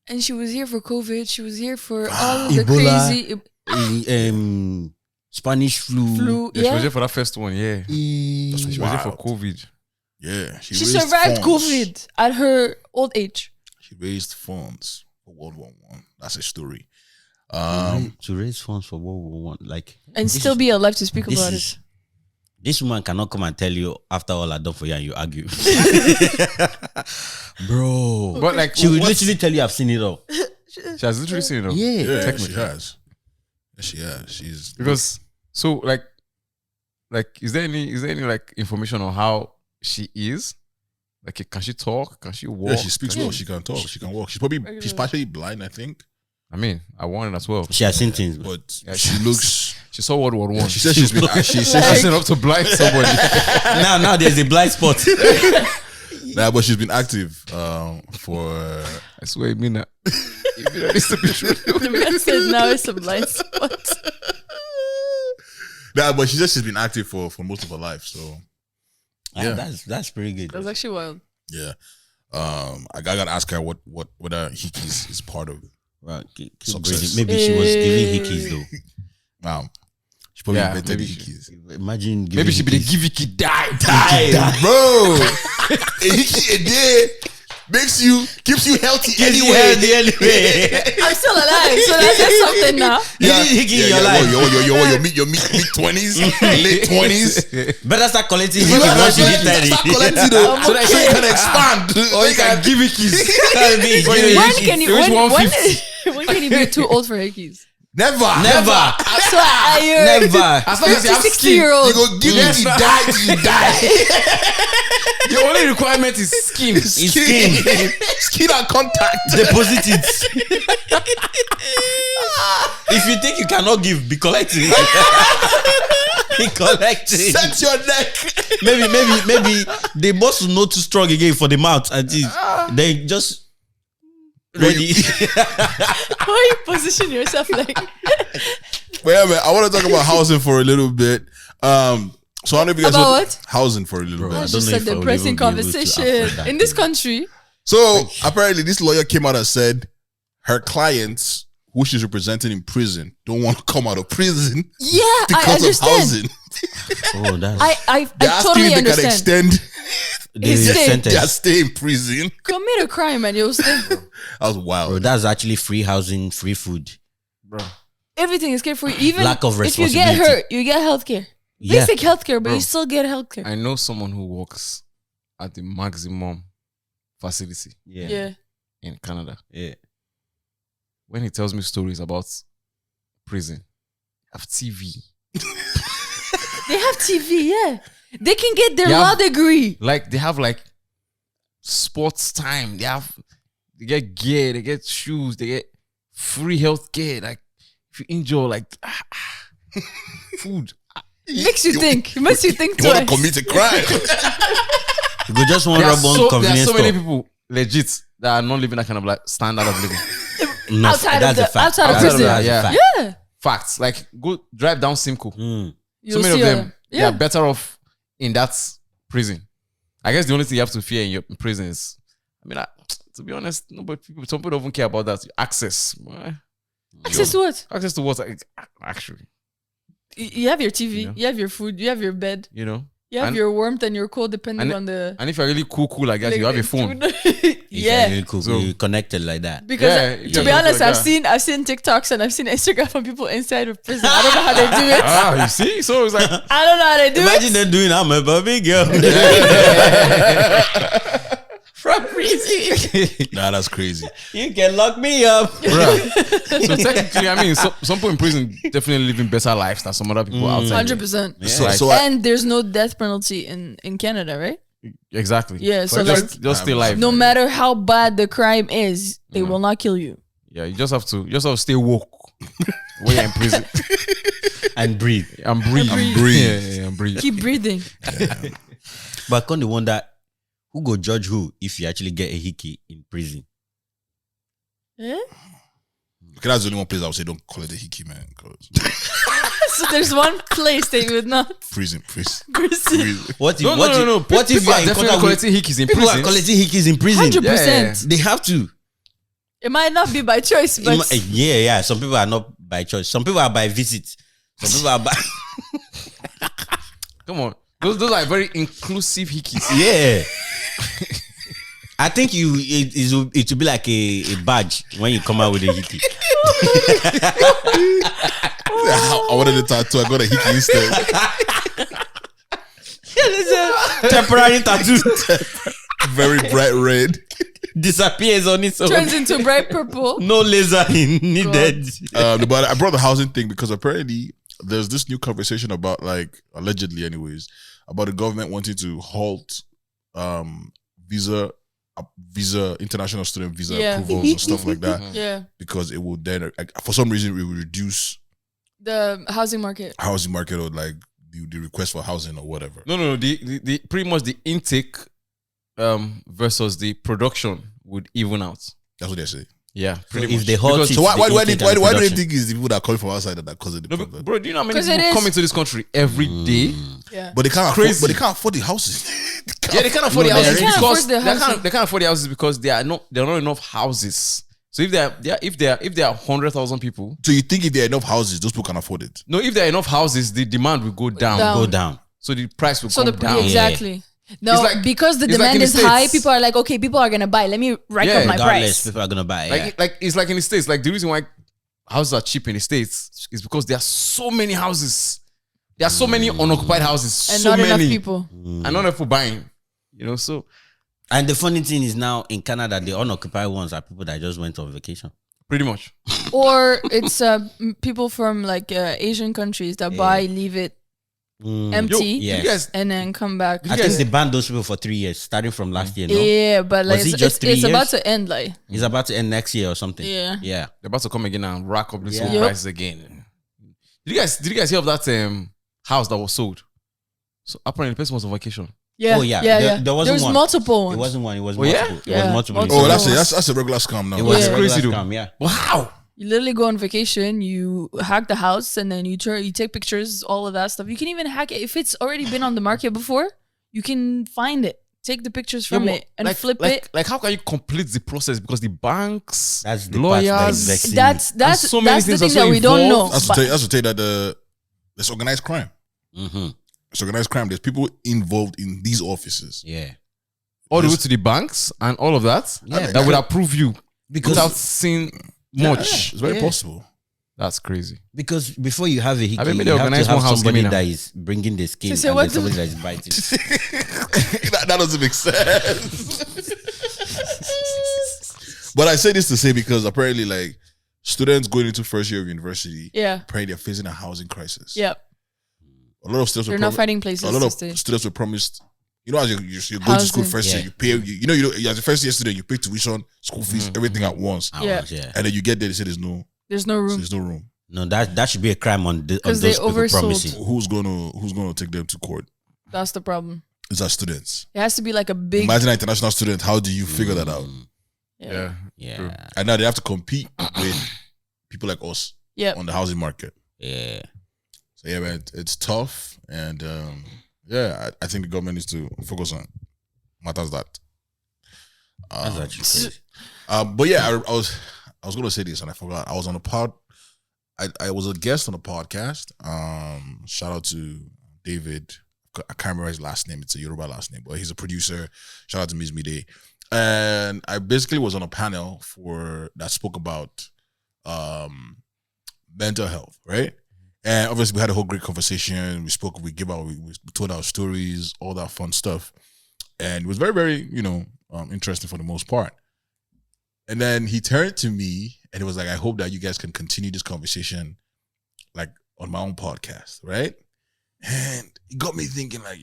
And she was here for COVID. She was here for all the Ebola. crazy Spanish flu. Yeah, she was here for that first one. Yeah, she was here for Wild. COVID. Yeah, She raised survived funds. COVID at her old age. She raised funds for World War One. That's a story. To raise funds for World War One, like, And this still is- be alive to speak this about is- it. This woman cannot come and tell you after all I done for you and you argue, bro. But like, She will literally tell you I've seen it all. she has literally seen it. All. Yeah. Yeah, Technically. she has. Yes, she has. She's Because so like is there any like information on how she is? Like, can she talk? Can she walk? yeah, she speaks well. She can talk. She can walk. She's partially blind, I think. I mean, I want it as well. She has seen things, bro. But she looks. She saw World War One. She says she's been. She says That's enough to blind somebody. now there's a blind spot. but she's been active for. I swear, it mean that. It mean that needs to be true. The man said now it's a blind spot. But she says she's been active for most of her life. So Yeah, that's pretty good. That's actually wild. yeah, I gotta ask her whether Hickeys is part of. Right, keep Success. breathing. Maybe she was giving Hickeys though. Wow, she probably Yeah, invented maybe Hickeys. Imagine giving Maybe she be the Hickeys. give Hickey die. Bro, a Hickey a day keeps you healthy anyway. I'm still alive, so that's just something now. You need Hickey in your life. Your mid 20s, late 20s. Better start collecting Hickey once you hit 30. Start collecting though, so that you can expand. Or you can give Hickeys. When can you be too old for Hickeys? Never. So I Never. As long as you have 60 skin. year old. You go give it, you die till you die. The only requirement is skin. Skin. Skin and contact. Deposit it. If you think you cannot give, be collecting. Be collecting. Set your neck. Maybe the boss will not too strong again for the mouth and teeth. They just ready. Why you position yourself like? But yeah, man, I want to talk about housing for a little bit. So I don't know if you guys About know what? Housing for a little bit. I It's don't just know a if I will depressing even be able to conversation afford that in this thing. country. So apparently, this lawyer came out and said her clients, who she's representing in prison, don't want to come out of prison Yeah, I because of understand. housing. Oh, that's I They're asking totally if they can understand. extend the It's their sentence. stay in prison. Commit a crime and you'll stay. That was wild. Bro, that's actually free housing, free food. Bro. Everything is good for you. Even Lack of if you get responsibility. hurt, you get healthcare. Yeah. Basic healthcare, but Bro. you still get healthcare. I know someone who works at the maximum facility Yeah. in Canada. Yeah. When he tells me stories about prison, have TV. They have TV, yeah. They can get their Yeah. law degree. Like they have like sports time. They get gear, they get shoes, they get free health care. Like if you injure, like food. Makes you think. It makes you think You want to twice. commit a crime. You go just one There are rub on so convenience many store. people legit that are not living that kind of like standard of living. No, Outside of that's the- a fact. outside of That's a prison. fact. Yeah. Yeah. Facts. Like go drive down Simcoe. Mm. You'll So many see of them, they Yeah. are better off in that prison. I guess the only thing you have to fear in your prison is, to be honest, some people don't even care about that. Access. Access to what? Access to what? Actually. You have your TV, you have your food, you have your bed, You know. you have And- your warmth and your cold depending and- on the. And if you're really cool like that, you have your phone. Yeah. Really cool. So- You connected like that. Because Yeah, to be yeah, honest, like I've that. seen TikToks and I've seen Instagram from people inside of prison. I don't know how they do it. Ah, you see? So it's like I don't know how they do Imagine it. them doing I'm a Barbie girl. From prison. Nah, that's crazy. You can lock me up. Bruh. So technically, I mean, some people in prison definitely living better lives than some other people outside. 100%. Yeah. So And there's no death penalty in Canada, right? Exactly. Yeah, so just stay alive. No matter how bad the crime is, they will not kill you. Yeah, you just have to stay woke when you're in prison And breathe. and breathe. And breathe. Yeah, and breathe. Keep breathing. But I kind of wonder who go judge who if you actually get a hickey in prison. Eh? Okay, that's the only one place I would say don't call it a hickey, man. 'Cause So there's one place they would not prison. prison. What if No. What if People you are are in definitely contact with collecting hickeys in people are prison? collecting hickeys in prison? 100%. They have to. It might not be by choice, but Yeah. Some people are not by choice. Some people are by visit. Some people are by Come on. Those are very inclusive hickeys. yeah. I think it will be like a badge when you come out with a hickey. I wanted a tattoo. I got a hickey instead. Temporary tattoo Very bright red. disappears on its own. turns into bright purple. No laser needed. But I brought the housing thing because apparently there's this new conversation about, like, allegedly anyways, about the government wanting to halt international student visa Yeah. approvals and stuff like that, Yeah. because it will then, like, for some reason, it will reduce The housing market. housing market, or like the request for housing or whatever. No. The pretty much the intake versus the production would even out. That's what they say. Yeah, pretty if much. they halt Because- it, So why the do intake you and production. think it's the people that are coming from outside that are causing the No, problem? but bro, do you know how many 'Cause people it is- come into this country every day? Yeah. But they can't Crazy. afford. But they can't afford the houses. Yeah, they can't afford the No, houses they can't because afford the housing. they can't afford the houses because there are not enough houses. So if there are 100,000 people, So you think if there are enough houses, those people can afford it? no, if there are enough houses, the demand will go down. Down. Go down. So the price will So come down. exactly. No, It's like- because the it's like demand in the is high, States. people are like, okay, people are gonna buy. Let me rack Yeah, up my Regardless, price. people are gonna buy. Like it's like in the States. Like the reason why houses are cheap in the States is because there are so many houses. There are so many unoccupied houses. And so not many. enough people. And not enough for buying. You know, so And the funny thing is now in Canada, the unoccupied ones are people that just went on vacation. pretty much. Or it's people from like Asian countries that buy, leave it empty, Yes. You guys, and then come back. I think they banned those people for 3 years, starting from last year. No, Yeah, but like Was it it's, just 3 it's about years? to end. Like it's about to end next year or something. Yeah. yeah. they're about to come again and rack up this Yeah. whole Yep. prices again. Did you guys hear of that house that was sold? So apparently the person was on vacation. yeah, Oh, yeah. yeah, There- yeah. there wasn't There was one. multiple ones. It wasn't one. It was Oh, yeah? multiple. It Yeah. was multiple. Multiple. Oh, So- that's a regular scam now. It was Yeah. a regular Crazy, dude. scam, yeah. Wow. You literally go on vacation, you hack the house, and then you take pictures, all of that stuff. You can even hack it if it's already been on the market before. You can find it, take the pictures from it, and flip it. Like how can you complete the process? Because the banks, That's the part that is lawyers, vexing. That's so many that's the things are thing so that we don't know. involved. That's to tell you that there's organized crime. Mm-hmm. It's organized crime. There's people involved in these offices. Yeah. all the way to the banks and all of that. Yeah, that would approve you Because without seeing much. It's very Yeah. possible. That's crazy. Because before you have a hickey, I mean, you they have organize to have one house somebody gaming now. that is bringing the skin So and what then do- somebody that is biting. that doesn't make sense. But I say this to say because apparently, like, students going into first year of university, Yeah, apparently they're facing a housing crisis. yeah. A lot of students They're were not finding places a lot to of stay. students were promised. You know, as you're going to school Housing. first year, Yeah. you pay. As a first year student, you pay tuition, school fees, everything at once, Yeah. Yeah. and then you get there. They say there's no room. room. No, that should be a crime on those 'Cause they people oversold. promising. Who's gonna take them to court? That's the problem. It's our students. It has to be like a big. Imagine an international student. How do you figure that out? Yeah. Yeah. And now they have to compete with people like us Yeah. on the housing market. Yeah. So yeah, man, it's tough, and I think the government needs to focus on matters that. That's actually crazy. But yeah, I was gonna say this and I forgot. I was on a pod I was a guest on a podcast. Shout out to David. I can't remember his last name. It's a Yoruba last name, but he's a producer. Shout out to Ms. Mide. And I basically was on a panel that spoke about mental health, right? And obviously we had a whole great conversation. We told our stories, all that fun stuff. And it was very, very, interesting for the most part. And then he turned to me and he was like, I hope that you guys can continue this conversation like on my own podcast, right? And it got me thinking like,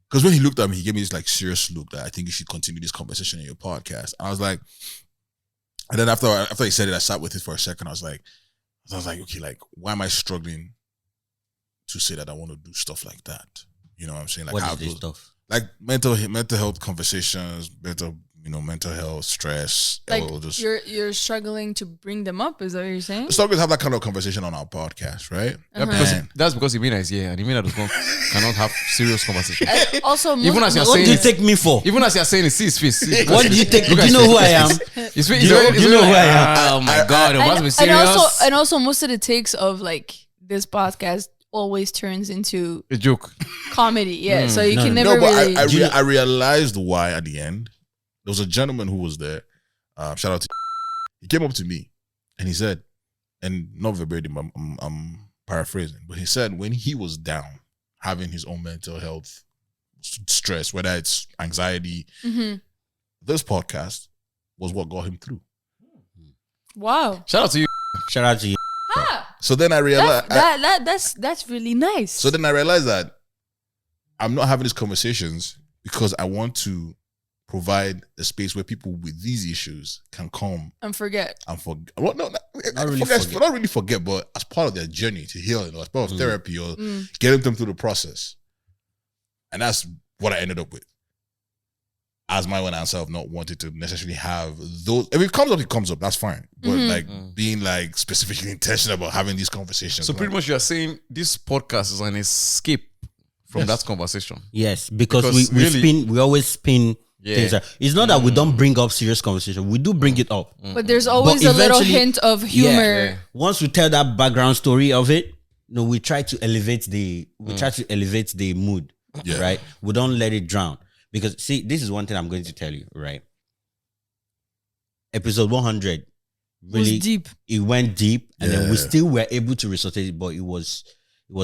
because when he looked at me, he gave me this like serious look that I think you should continue this conversation in your podcast. And I was like, and then after he said it, I sat with it for a second. I was like, okay, like, why am I struggling to say that I want to do stuff like that? You know what I'm saying? Like, what is this stuff? Like mental health conversations, mental health, stress. Like you're struggling to bring them up. Is that what you're saying? Let's always have that kind of conversation on our podcast, right? That's because Imina is here, and Imina cannot have serious conversations. Also, even as you're What saying, do you take me for? even as you're saying, it, see his face. What do you take? Do you know who I am? You know who I am? Oh my god, it must be serious. and also, most of the takes of like this podcast always turns into A joke. comedy. Yeah, so you can No, never but really. I realized why at the end. There was a gentleman who was there. Shout out to. He came up to me and he said, and not verbatim, I'm paraphrasing, but he said when he was down, having his own mental health stress, whether it's anxiety, this podcast was what got him through. Wow. Shout out to you. Shout out to you. So then I realized That's really nice. So then I realized that I'm not having these conversations because I want to provide a space where people with these issues can come and forget. Well, not really forget, but as part of their journey to healing, or as part of therapy, or getting them through the process. And that's what I ended up with. As my own answer of not wanting to necessarily have those. If it comes up, it comes up. That's fine. But being like specifically intentional about having these conversations. So pretty much you are saying this podcast is an escape from that conversation. Yes, because we always spin things. It's not that we don't bring up serious conversation. We do bring it up. But there's always a little hint of humor. Yeah. Once we tell that background story of it, we try to elevate the mood. Yeah. Right? We don't let it drown. Because see, this is one thing I'm going to tell you, right? Episode 100 really was deep. It went deep, and then we still were able to resuscitate it, but it was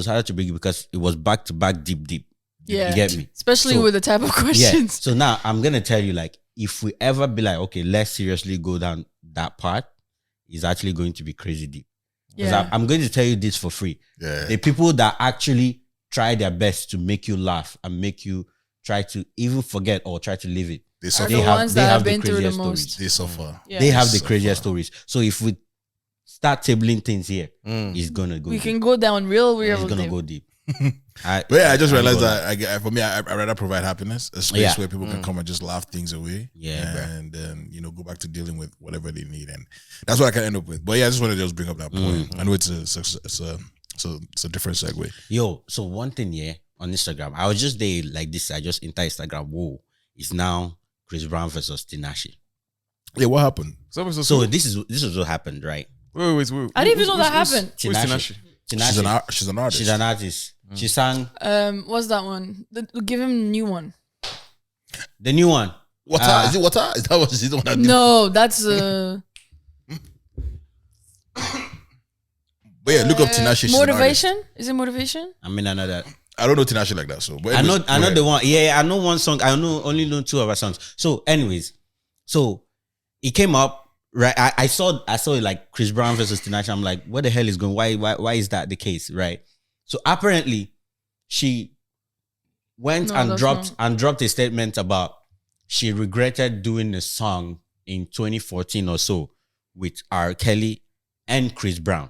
hard to bring it because it was back to back deep. Yeah. You get me? Especially with the type of questions. Yeah. So now I'm gonna tell you, like, if we ever be like, okay, let's seriously go down that part, it's actually going to be crazy deep. Yeah. I'm going to tell you this for free. Yeah. The people that actually try their best to make you laugh and make you try to even forget or try to live it. They suffer. They have been through the most. They suffer. Yeah. They have the craziest stories. So if we start tabling things here, it's gonna go. We deep. can go down real. It's gonna go deep. But yeah, I just realized that for me, I'd rather provide happiness, a space where people can come and just laugh things away. Yeah, and then go back to dealing with whatever they need, and that's what I can end up with. But yeah, I just wanted to just bring up that point. I know it's a different segue. Yo, so one thing, on Instagram, I was just there like this. I just enter Instagram. Whoa, it's now Chrisbrown versus Tinashe. Yeah, what happened? So this is what happened, right? Wait. I didn't even know that happened. Tinashe. She's an artist. She's an artist. She sang. What's that one? Give him a new one. The new one. Wahala? Is it Wahala? Is that what she's the one that did? No, that's But yeah, look up Tinashe. She's Motivation? Is it Motivation? I mean, I know that. I don't know Tinashe like that. So, but I know the one. Yeah, I know one song. I only know two of her songs. So, anyways, it came up. Right, I saw it like Chrisbrown versus Tinashe. I'm like, what the hell is going? Why is that the case? Right. So apparently, she went and dropped a statement about she regretted doing a song in 2014 or so with R. Kelly and Chrisbrown.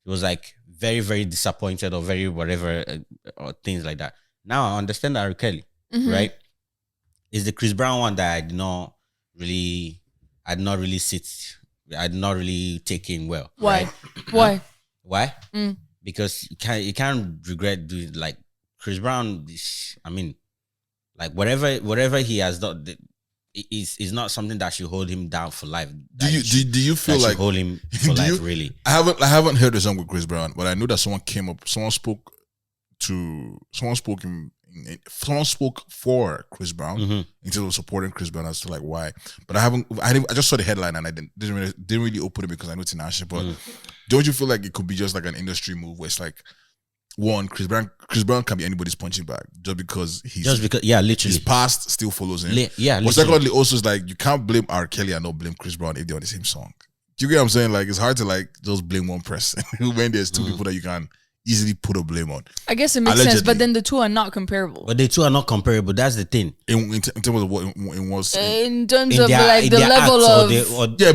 It was like very, very disappointed or very whatever or things like that. Now I understand R. Kelly, right? It's the Chrisbrown one that I did not really take in well. Why? Right? Why? Mm. Because you can't regret doing like Chrisbrown. I mean, like whatever he has done. is not something that should hold him down for life. Do you feel like hold him for life? Really, I haven't heard the song with Chrisbrown, but I know that someone spoke for Chrisbrown instead of supporting Chrisbrown as to like why. But I just saw the headline and I didn't really open it because I know Tinashe. But don't you feel like it could be just like an industry move where it's like, one, Chrisbrown can be anybody's punching bag literally his past still follows him. But secondly, also it's like you can't blame R. Kelly and not blame Chrisbrown if they're on the same song. Do you get what I'm saying? Like it's hard to like just blame one person when there's two people that you can easily put a blame on. I guess it makes sense, but then the two are not comparable. But the two are not comparable. That's the thing. In terms of what in what's in terms of like the level of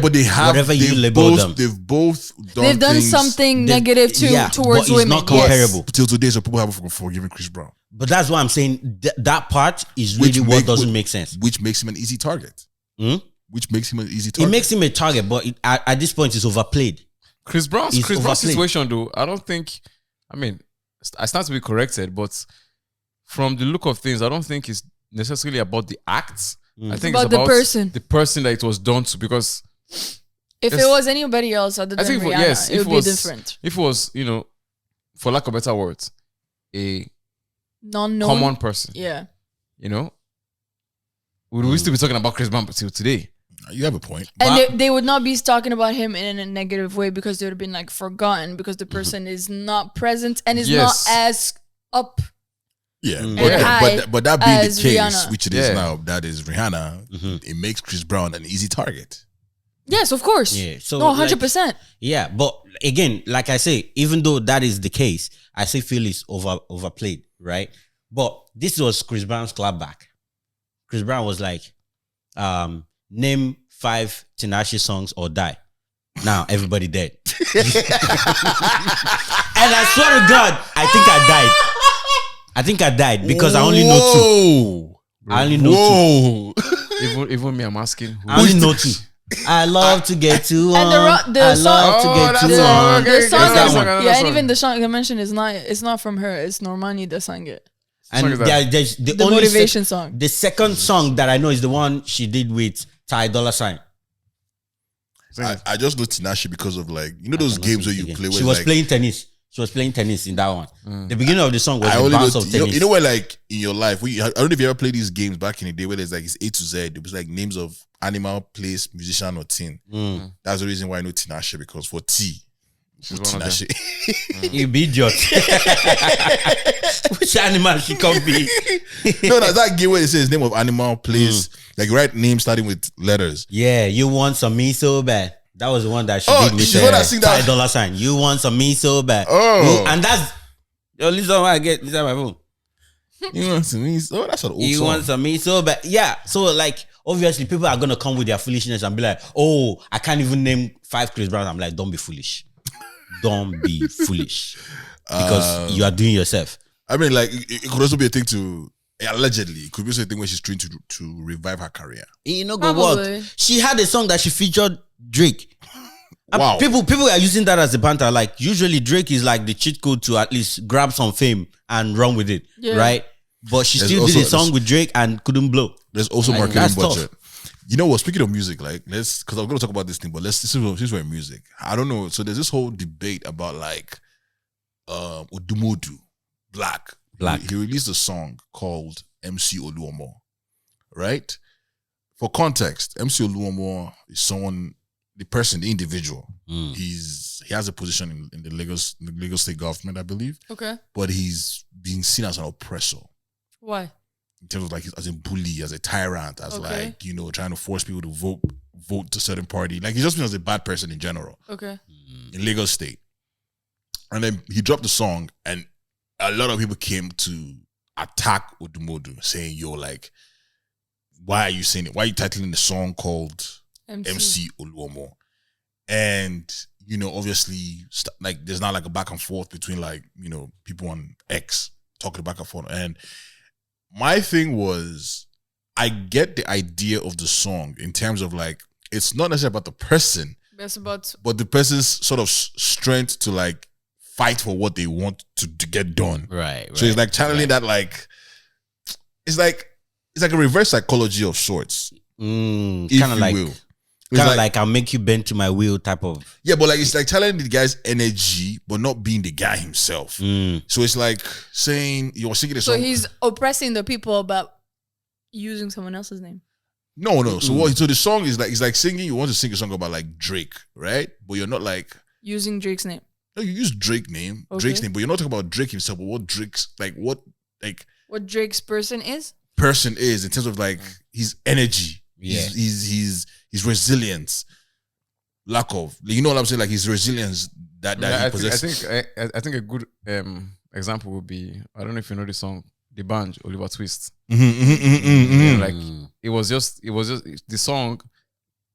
but they have whatever you label them. They've done something negative towards women. It's not comparable. Till today, so people haven't forgiven Chrisbrown. But that's what I'm saying. That part is really what doesn't make sense. Which makes him an easy target. Which makes him an easy target. It makes him a target, but at this point, it's overplayed. Chris Brown's situation, though, I don't think. I mean, I stand to be corrected, but from the look of things, I don't think it's necessarily about the act. I think it's about the person that it was done to. Because if it was anybody else other than Rihanna, it would be different. If it was, for lack of better words, a non-known common person, would we still be talking about Chris Brown till today? You have a point. And they would not be talking about him in a negative way because they would have been like forgotten because the person is not present and is not as up. Yeah, but that being the case, Rihanna. which it is now, that is Rihanna, it makes Chris Brown an easy target. Yes, of course. Yeah, so 100%. Yeah, but again, like I say, even though that is the case, I still feel it's overplayed, right? But this was Chris Brown's clapback. Chris Brown was like, name 5 Tinashe songs or die. Now everybody dead. And I swear to God, I think I died because I only know 2. I only know 2. Even me, I'm asking. I only know 2. I love to get to one. And the song, and even the song I mentioned is not. It's not from her. It's Normani that sang it. And there's the only motivation song. The second song that I know is the one she did with Ty Dolla $ign. I just know Tinashe because of like those games where you play. She was playing tennis. She was playing tennis in that one. The beginning of the song was the bounce of tennis. You know where like in your life, I don't know if you ever played these games back in the day where there's like it's A to Z. It was like names of animal, place, musician, or team. That's the reason why I know Tinashe, because for T, Tinashe. You be idiot. Which animal she can be? No, that's that game where it says name of animal, place, like right name starting with letters. Yeah, you want some me so bad. That was the one that she did with Ty Dolla $ign. You want some me so bad. And that's the only song I get inside my phone. You want some me so? That's an old song. You want some me so bad. Yeah. So like obviously people are gonna come with their foolishness and be like, oh, I can't even name 5 Chris Brown. I'm like, don't be foolish. Don't be foolish. Because you are doing yourself. I mean, like it could also be a thing to allegedly. It could be also a thing where she's trying to revive her career. You know, go what? She had a song that she featured Drake. Wow. People are using that as a banter. Like usually Drake is like the cheat code to at least grab some fame and run with it, right? But she still did a song with Drake and couldn't blow. There's also marketing budget. You know what? Speaking of music, like because I'm going to talk about this thing, but since we're in music, I don't know. So there's this whole debate about like Odumodu Blvck. He released a song called MC Oluomo, right? For context, MC Oluomo is someone, the individual. He has a position in the Lagos state government, I believe. Okay. But he's being seen as an oppressor. Why? In terms of like as a bully, as a tyrant, as like, trying to force people to vote to a certain party. Like he's just been as a bad person in general. Okay. In Lagos state. And then he dropped the song and a lot of people came to attack Odumodu, saying, yo, like, why are you saying it? Why are you titling the song called MC Oluomo? And, obviously, like, there's not like a back and forth between like, people on X talking back and forth. And my thing was, I get the idea of the song in terms of like, it's not necessarily about the person, but the person's sort of strength to like fight for what they want to get done. Right. So it's like channeling that like, it's like a reverse psychology of sorts. If Kind of you like, will. kind of like I'll make you bend to my will type of. Yeah, but like it's like telling the guy's energy, but not being the guy himself. So it's like saying you're singing a song. So he's oppressing the people about using someone else's name. No. So the song is like, it's like singing. You want to sing a song about like Drake, right? But you're not like Using Drake's name. no. You use Drake's name, but you're not talking about Drake himself. But what Drake's what Drake's person is? person is in terms of like his energy, his resilience, lack of. You know what I'm saying? Like his resilience that he possesses. I think a good example would be, I don't know if you know the song The Band, Oliver Twist. Mm-hmm. Like it was just the song.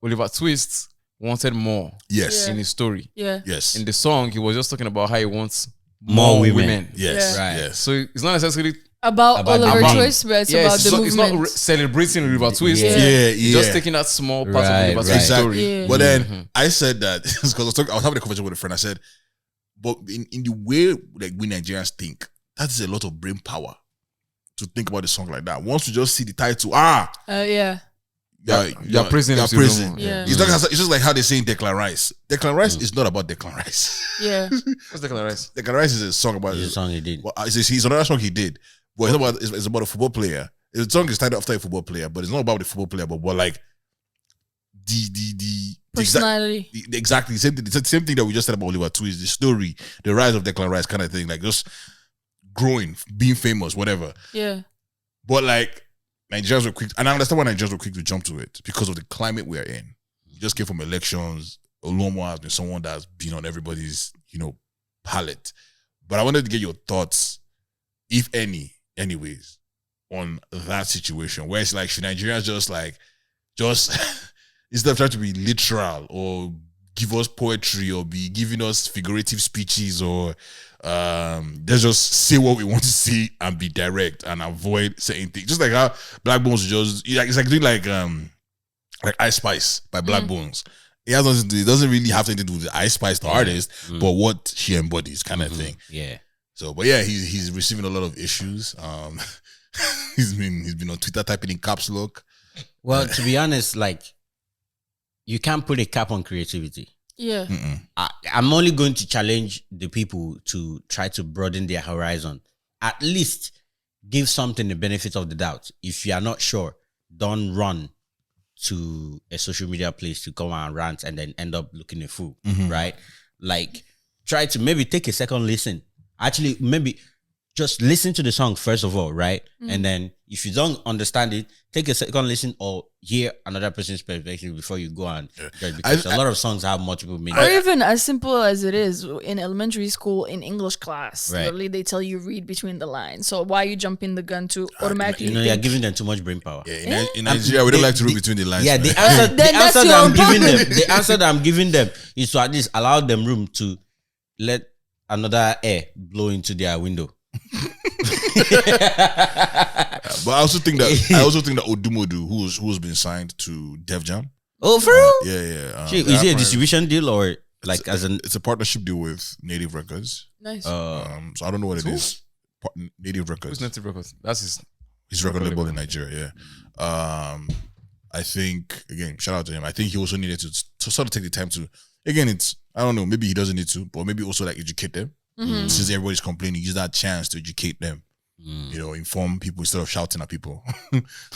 Oliver Twist wanted more. Yes. In his story. Yeah. Yes. In the song, he was just talking about how he wants More women. Yes. Yeah. Right. Yes. So it's not necessarily About Oliver Twist, but it's about the it's movement. not celebrating Oliver Twist. Yeah. Yeah. Just taking that small part Right, of Oliver right. Twist's story. Yeah. But then I said that because I was having a conversation with a friend. I said, but in the way like we Nigerians think, that is a lot of brain power to think about the song like that. Once you just see the title, Yeah. You're praising him. Yeah. It's just like how they say in Declan Rice. Declan Rice is not about Declan Rice. Yeah. What's the color rice? Declan Rice is a song about It's a song he did. Well, it's another song he did, but it's about a football player. The song is titled after a football player, but it's not about the football player, but like the Personality. exactly the same thing that we just said about Oliver Twist, the story, the rise of Declan Rice kind of thing, like just growing, being famous, whatever. Yeah. But like Nigerians were quick, and I understand why Nigerians were quick to jump to it because of the climate we are in. We just came from elections. Olumo has been someone that's been on everybody's, palette. But I wanted to get your thoughts, if any, anyways, on that situation where it's like, should Nigerians just instead of trying to be literal or give us poetry or be giving us figurative speeches or let's just say what we want to see and be direct and avoid certain things. Just like how Black Bones it's like doing like Ice Spice by Black Bones. It has nothing to do, it doesn't really have anything to do with the Ice Spice, the artist, but what she embodies kind of thing. Yeah. So, but yeah, he's receiving a lot of issues. He's been on Twitter typing in caps lock. Well, to be honest, like you can't put a cap on creativity. Yeah. I'm only going to challenge the people to try to broaden their horizon. At least give something the benefit of the doubt. If you are not sure, don't run to a social media place to come and rant and then end up looking a fool, right? Like, try to maybe take a second listen. Actually, maybe just listen to the song first of all, right? And then if you don't understand it, take a second listen or hear another person's perspective before you go and judge, because a lot of songs have multiple meanings. Or even as simple as it is in elementary school in English class, Right. literally they tell you read between the lines. So why you jumping the gun to automatically You're think, giving them too much brain power. Yeah, in Nigeria, we don't like to read between the lines. Yeah, man. the answer that's that your I'm giving problem. them, the answer that I'm giving them is to at least allow them room to let another air blow into their window. But I also think that Odumodu, who's been signed to Def Jam. Oh, for real? Yeah. Shit, is it a distribution deal or like as an? It's a partnership deal with Native Records. nice. So I don't know what it is. Native Records. Who's Native Records? That's his record label in Nigeria. Yeah. I think again, shout out to him. I think he also needed to sort of take the time to. Again, it's I don't know. Maybe he doesn't need to, but maybe also like educate them. Since everybody's complaining, use that chance to educate them. Inform people instead of shouting at people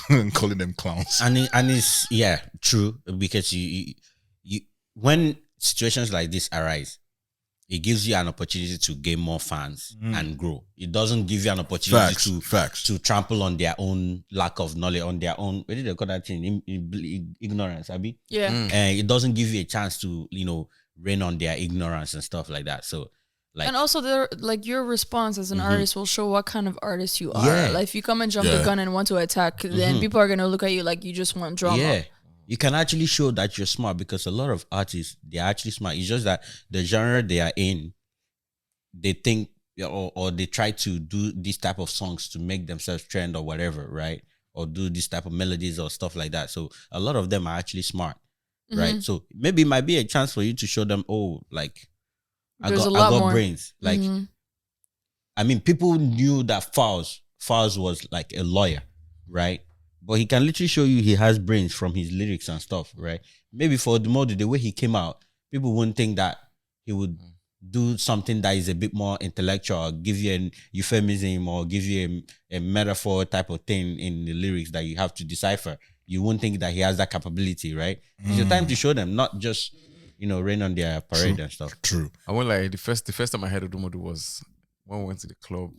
and calling them clowns. And it's true, because you when situations like this arise, it gives you an opportunity to gain more fans and grow. It doesn't give you an opportunity to trample on their own lack of knowledge, on their own, what did they call that thing? Ignorance, Abi? Yeah. And it doesn't give you a chance to, rain on their ignorance and stuff like that. So, like, And also, your response as an artist will show what kind of artist you are. Yeah. Like, if you come and jump the gun and want to attack, then people are gonna look at you like you just want drama. yeah, you can actually show that you're smart, because a lot of artists, they're actually smart. It's just that the genre they are in, they think or they try to do this type of songs to make themselves trend or whatever, right? Or do this type of melodies or stuff like that. So a lot of them are actually smart, right? So maybe it might be a chance for you to show them, I got more brains. Like, I mean, people knew that Fowles was like a lawyer, right? but he can literally show you he has brains from his lyrics and stuff, right? Maybe for Odumodu, the way he came out, people wouldn't think that he would do something that is a bit more intellectual, or give you an euphemism or give you a metaphor type of thing in the lyrics that you have to decipher. You wouldn't think that he has that capability, right? It's your time to show them, not just, rain on their parade and stuff. True. I went like the first time I heard Odumodu was when we went to the club.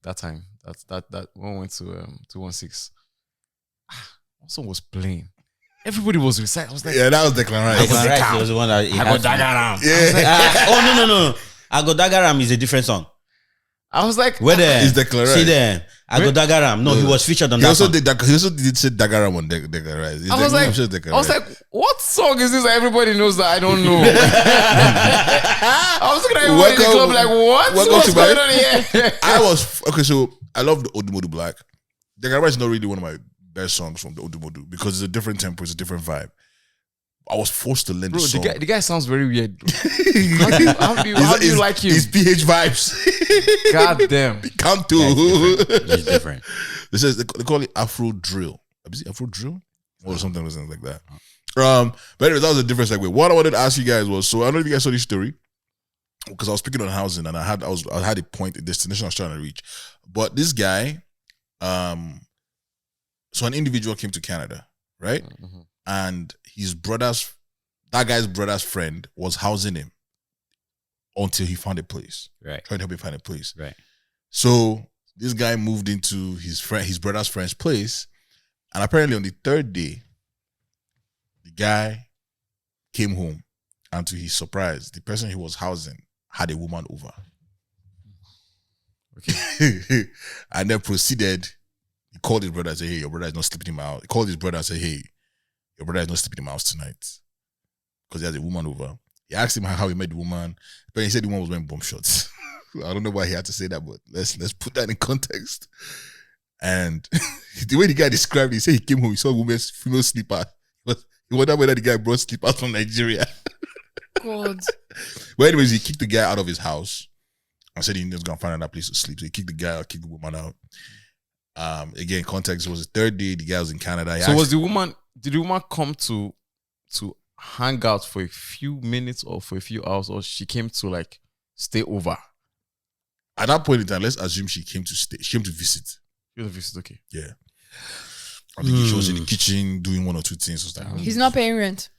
That time, that when we went to 216. What song was playing? Everybody was reciting. I was like, yeah, that was Declan Rice. Declan Rice was the one that I got Dagaram. Yeah. No. I Got Dagaram is a different song. I was like, Where there? It's Declan Rice. See there. I Got Dagaram. No, he was featured on He that also song. he also did say Dagaram on Declan Rice. I was like, what song is this that everybody knows that I don't know? I was looking at everybody in the club like, what's going on here? So I love the Odumodu Blvck. Declan Rice is not really one of my best songs from the Odumodu because it's a different tempo, it's a different vibe. I was forced to learn the song. The guy sounds very weird. How do you like him? His PH vibes. God damn. Come to. It's different. They call it Afro drill. Is it Afro drill? Or something like that. But anyway, that was a different segue. What I wanted to ask you guys was, so I don't know if you guys saw this story, because I was speaking on housing and I had a point, a destination I was trying to reach. But this guy, so an individual came to Canada, right? Mm-hmm. And that guy's brother's friend was housing him until he found a place. Right. Trying to help him find a place. Right. So this guy moved into his brother's friend's place. And apparently on the third day, the guy came home. And to his surprise, the person he was housing had a woman over. Okay. And then proceeded, he called his brother and said, hey, your brother is not sleeping in my house. He called his brother and said, hey, your brother is not sleeping in my house tonight because he has a woman over. He asked him how he met the woman, but he said the woman was wearing bomb shots. I don't know why he had to say that, but let's put that in context. And the way the guy described it, he said he came home, he saw a woman's female sleeper. He wondered whether the guy brought slippers from Nigeria. God. But anyways, he kicked the guy out of his house and said he was going to find another place to sleep. So he kicked the guy out, kicked the woman out. Again, context, it was the third day. The guy was in Canada. Did the woman come to hang out for a few minutes or for a few hours, or she came to like stay over? At that point in time, let's assume she came to stay. She came to visit. She came to visit, okay. Yeah. I think she was in the kitchen doing one or two things. So He's not paying rent.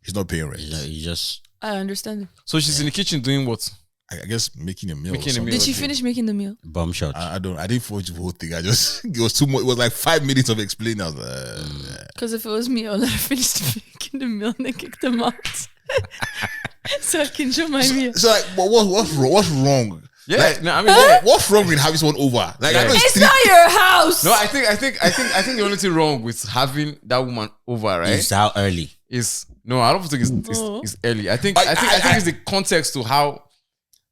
He's not paying rent. He just... I understand. So she's in the kitchen doing what? I guess making a meal. Making a or something. meal. Did she finish making the meal? Bomb shot. I didn't watch the whole thing. It was too much. It was like 5 minutes of explaining. I was like, Because if it was me, I would let her finish making the meal and then kick them out. So I can show my meal. So like, what's wrong? Yeah, Like, no, I mean, yeah. what's wrong with having someone over? Like, I know It's not your house. No, I think the only thing wrong with having that woman over, right? It's how early. I don't think it's early. I think it's the context to how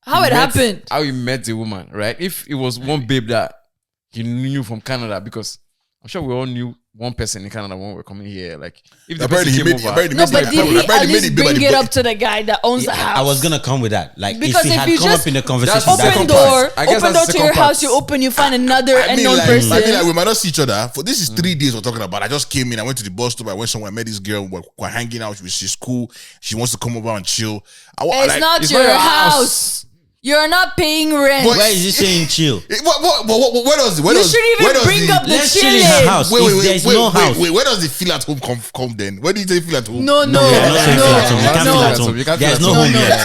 it happened. How he met the woman, right? If it was one babe that he knew from Canada, because I'm sure we all knew one person in Canada when we were coming here. Like, if the person came over, No, but did he at least bring it up to the guy that owns the house? I was gonna come with that. Like, Because if he if had you come just up in the conversation, open door to your house, you open, you find another unknown person. I mean, like, we might not see each other. For this is 3 days we're talking about. I just came in. I went to the bus stop. I went somewhere. I met this girl. We're hanging out. She's cool. She wants to come over and chill. It's not your house. You're not paying rent. Where is he saying chill? Where does You shouldn't even bring up the Let's chill in her chilling. house. If there's no house. Wait, where does the feel at home come then? Where do you say feel at home? No. You can't feel at home. You can't There's feel no at home yet.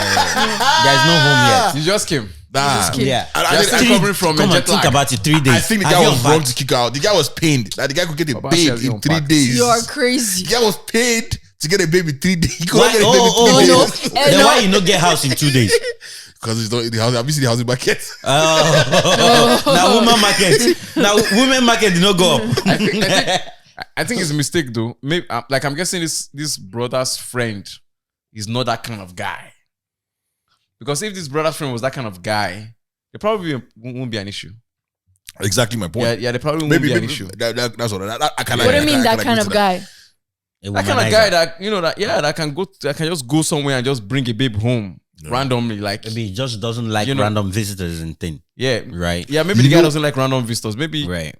There's no home yet. You just came. Nah. Yeah. I Just think- recovering from Come a on, jet think lag. about it. 3 days. I think the Have guy you was wrong unpacked? to kick out. The guy was pained that the guy could get a Baba babe says he in 3 unpacked. days. You are crazy. The guy was paid to get a baby 3 days. He could Why? not get a baby Oh, 3 no. days. Then why you not get house in 2 days? Because it's not in the house. Have you seen the housing market? Now woman market. Now women market did not go up. I think it's a mistake though. Maybe like I'm guessing this brother's friend is not that kind of guy. Because if this brother's friend was that kind of guy, it probably won't be an issue. Exactly my point. Yeah, there probably won't be an issue. That's what I can. What do you mean that kind of guy? That kind of guy that that can just go somewhere and just bring a babe home randomly. Like Maybe he just doesn't like random visitors and thing. Yeah, Right. Yeah, maybe the guy doesn't like random visitors. Maybe Right.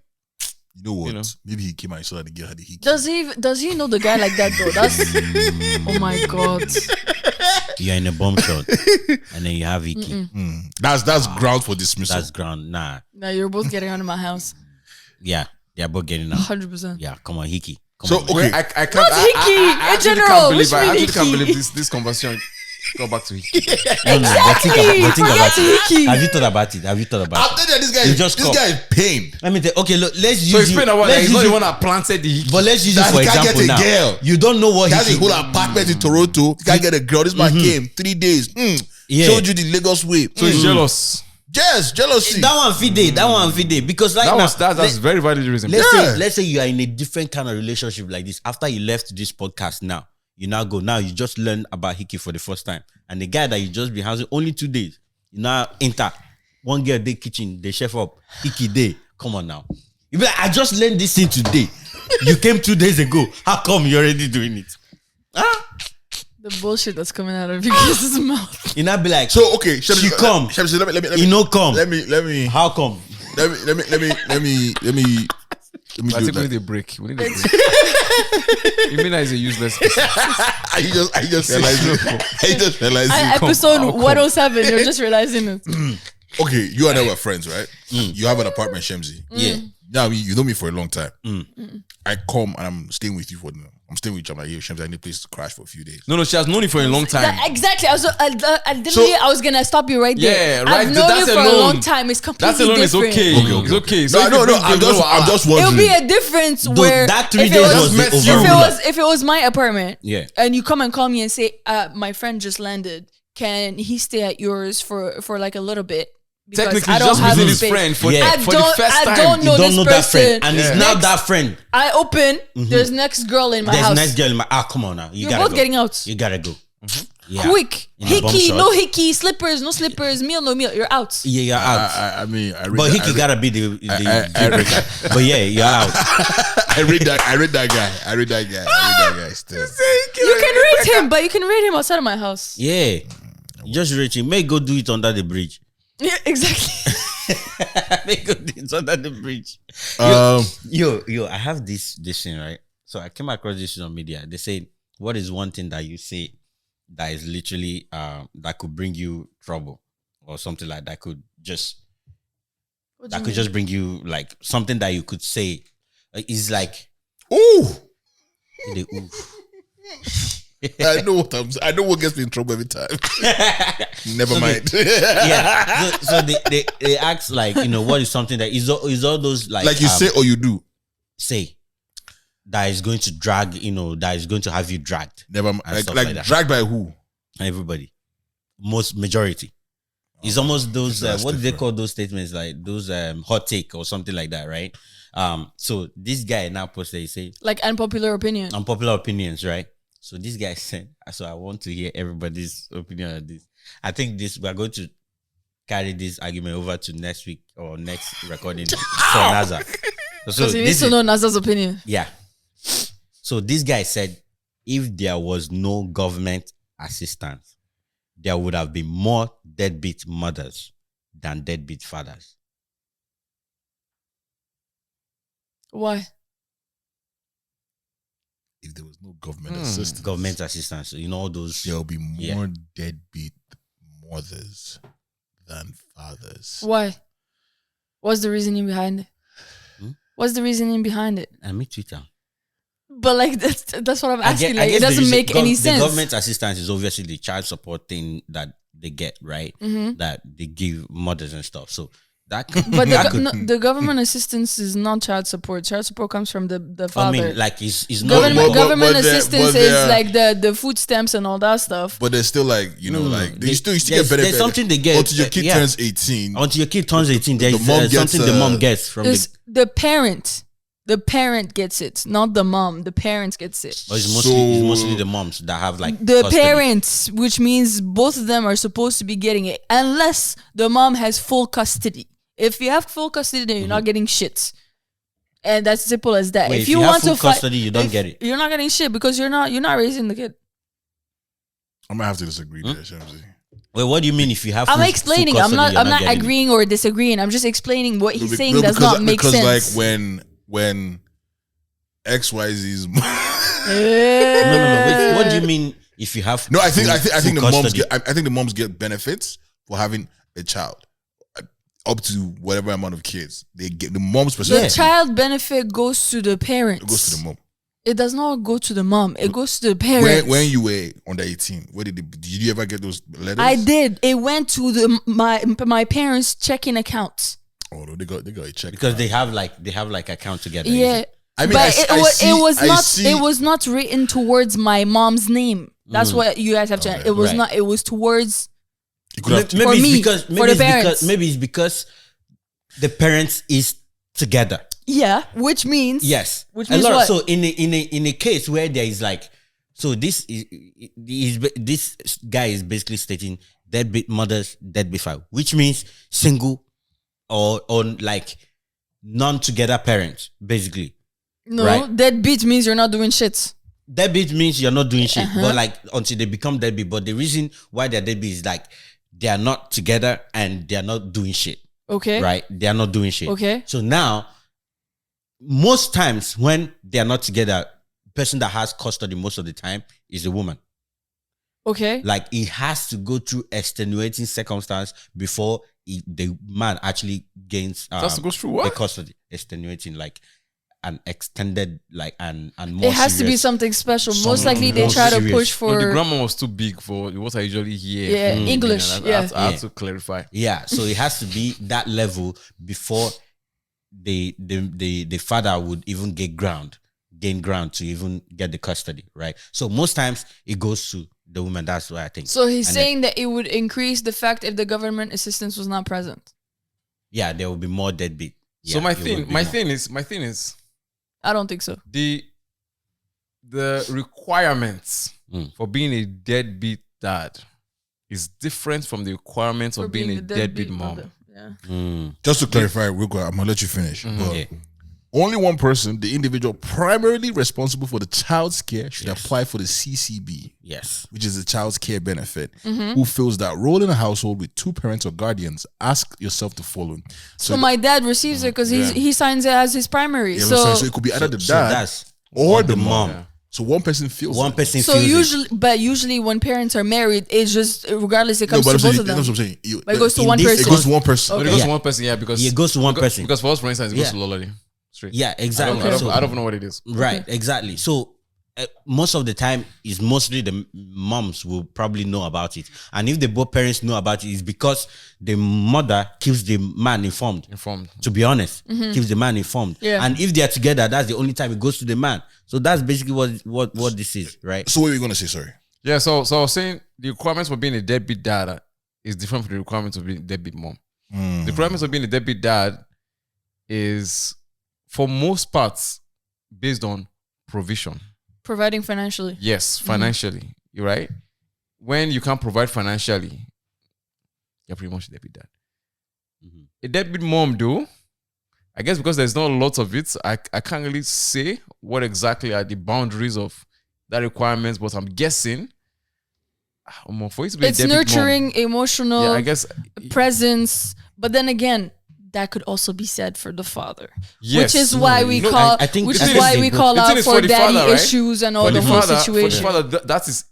You know what? You know. Maybe he came out and saw that the girl had the hickey. Does he know the guy like that though? That's oh my god. You're in a bomb shot, and then you have Hickey. That's ground for dismissal. That's ground. Nah. Now you're both getting out of my house. Yeah, they're both getting out. 100%. Yeah, come on, Hickey. Come So on, okay, I can't. Not Hickey, in actually general, can't believe. which I mean actually can't Hickey. believe this conversation. Go back to Hickey. No, but think Forget about it. Hickey. Have you thought about it? Have you thought I'll about it? tell you this guy. You This just come. guy is pained. Let me tell. Okay, look. Let's use So you. explain about that. Let's He's not use the you. one that planted the Hickey. But let's use it That for he can't example get a now. girl. You don't know what That's a Hickey. whole apartment in Toronto. You can't get a girl. This man came 3 days. Yeah. Showed you the Lagos way. So he's jealous. Yes, jealousy. That one fit day. That one fit day. Because right That's very valid reason. let's say you are in a different kind of relationship like this. After you left this podcast now, you now go. Now you just learn about Hickey for the first time. And the guy that you just been housing only 2 days, you now enter. One girl day kitchen, they chef up. Hickey day. Come on now. You be like, I just learned this thing today. You came 2 days ago. How come you're already doing it? The bullshit that's coming out of your kid's mouth. You now be like, So okay, She come. Let me you know come. let me How come? let me I do think we that. need a break. We need a break. You mean that is a useless person? I just realized it. I just realized it. Episode I'll come. 107, you're just realizing it. Okay, you and I were friends, right? You have an apartment, Shemzi. Yeah. Now you know me for a long time. I come and I'm staying with you I'm staying with you. I'm like, hey, Shemzi, I need a place to crash for a few days. No, she has known you for a long time. Exactly. I was gonna stop you right there. Yeah, right. I've known That's you for a alone. long time. It's completely That alone is different. okay. Okay. It's okay. No, if you bring I'm girls, just It'll wondering. be a difference where that 3 if days it was met the you. overruler. if it was my apartment, Yeah. and you come and call me and say, my friend just landed. Can he stay at yours for like a little bit? Because technically I don't just have visiting the his space. friend for, Yeah. for the first time. I don't know You don't this know person. that friend. And it's now Next- that friend. I open. There's next girl in my There's house. next girl in my come on now. You You're gotta both go. getting out. You gotta go. Yeah. Quick. In a bomb Hickey, shot. no Hickey, slippers, no slippers, meal, no meal. You're out. Yeah, you're out. I mean, I read But that, Hickey gotta be the I read that. But yeah, you're out. I read that guy still. You can rate him, but you can rate him outside of my house. Yeah. Just reach him. May go do it under the bridge. Yeah, exactly. May go do it under the bridge. Yo, I have this thing, right? So I came across this on media. They say, what is one thing that you say that is literally that could bring you trouble or something like that could just bring you like something that you could say is like Ooh, the ooh. I know what gets me in trouble every time. Never mind. Yeah. So they ask like, what is something that is all those like you say or you do. say that is going to drag, that is going to have you dragged. Never mind. And stuff Like like that. dragged by who? Everybody. Majority. It's almost those That's what do they different. call those statements, like those hot take or something like that, right? So this guy now posted, he say Like unpopular opinion. unpopular opinions, right? So this guy said, so I want to hear everybody's opinion on this. I think we're going to carry this argument over to next week or next recording for NASA. So Because he needs to know Naza's opinion. yeah. So this guy said, if there was no government assistance, there would have been more deadbeat mothers than deadbeat fathers. Why? If there was no government assistance, Government assistance, all those. there'll be more Yeah. deadbeat mothers than fathers. Why? What's the reasoning behind it? What's the reasoning behind it? I mean, Twitter. But like that's what I'm asking. I Like guess it doesn't the make any The sense. government assistance is obviously the child support thing that they get, right? That they give mothers and stuff. So that could, But that could, the government assistance is not child support. Child support comes from the father. I mean, like it's not Government but assistance there- is like the food stamps and all that stuff. But there's still like, like you still get there's benefit. something they get, until your kid yeah. turns 18. Until your kid turns 18, there's mom gets, something the mom gets from It's the parent. The parent gets it, not the mom. The parent gets it. But it's mostly the moms that have like The custody. parents, which means both of them are supposed to be getting it, unless the mom has full custody. If you have full custody, then you're not getting shit, and that's simple as that. Wait, if if you you have want full to fight, custody, you don't get it. You're not getting shit because you're not raising the kid. I'm gonna have to disagree there, Shamsi. Wait, what do you mean if you have? I'm full explaining. custody, I'm you're not getting it? agreeing or disagreeing. I'm just explaining what he's saying No, does because- not make because sense. like when when XYZ's No. Wait, what do you mean if you have? No, I think the moms custody? get. I think the moms get benefits for having a child, up to whatever amount of kids they get. The mom's The percentage child benefit goes to the parents. it goes to the mom. It does not go to the mom. It goes to the parents. When you were under 18, where did you ever get those letters? I did. It went to my parents' checking accounts. Oh no, they got a check Because they have like account together. Yeah. I mean, But it was see- not written towards my mom's name. That's what you guys have to. Okay. It was Right. not. It was towards. You could have Maybe For it's me, because for the parents. maybe it's because the parents is together. Yeah, which means Yes. Which A means lot of- what? So in a case where there is like, so this guy is basically stating deadbeat mothers, deadbeat father, which means single or like non-together parents, basically. no Right. deadbeat means you're not doing shit. Deadbeat means you're not doing shit, Uh-huh. but like until they become deadbeat. But the reason why they're deadbeat is like they are not together and they are not doing shit. Okay. Right? They are not doing shit. Okay. So now, most times when they are not together, person that has custody most of the time is a woman. Okay. Like it has to go through extenuating circumstance before the man actually gains Has to go through the what? custody. Extenuating, like an extended, like and more. It has to be serious- something special. Most Something likely they more try to serious. push No, the for. grammar was too big for what I usually hear. Yeah, from English, women, and yeah. I have to clarify. Yeah, so it has to be that level before the father would even gain ground to even get the custody, right? So most times it goes to the woman. That's what I think. So he's And saying that it would increase the fact if the government assistance was not present. yeah, there will be more deadbeat. So Yeah, my it will thing, be my more. thing is I don't think so. the requirements Mm. for being a deadbeat dad is different from the requirements For of being a the deadbeat mom. mother. Yeah. just to clarify real quick. I'm gonna let you finish. But Yeah. only one person, the individual primarily responsible for the child's care, should apply for the CCB, Yes. which is the child's care benefit. Who fills that role in a household with two parents or guardians? Ask yourself the following. So my dad receives it because he signs it as his primary. You know what I'm saying? So So it could be either the So dad that's or the mom. mom. So one person feels One it. person so feels it. usually when parents are married, it's just regardless it No, comes but to I'm both saying, of that's what I'm them. saying. You- But it goes to in one this- person. It goes to one person. But it goes Yeah. to one person, yeah, because It goes to one person. Because for us, for instance, it goes Yeah. to Lolly. Straight. Yeah, exactly. I So- don't know what it is. Right, exactly. So most of the time is mostly the moms will probably know about it, and if the both parents know about it, it's because the mother keeps the man informed. To be honest, keeps the man informed. Yeah. And if they are together, that's the only time it goes to the man. So that's basically what this is, right? So what are you gonna say? Sorry. Yeah, so I was saying the requirements for being a deadbeat dad is different from the requirements of being a deadbeat mom. The requirements of being a deadbeat dad is, for most parts, based on provision. Providing financially. Yes, financially. You're right. When you can't provide financially, you're pretty much a deadbeat dad. A deadbeat mom, though, I guess because there's not lots of it, I can't really say what exactly are the boundaries of that requirements, but I'm guessing for it to be It's a deadbeat nurturing, emotional mom, yeah, I guess presence. But then again, that could also be said for the father. yes. Which is why we No, call I think which the is thing why is we they call both- the thing out is for for the daddy father, right? issues and all for the the whole father, situation. For the father, that is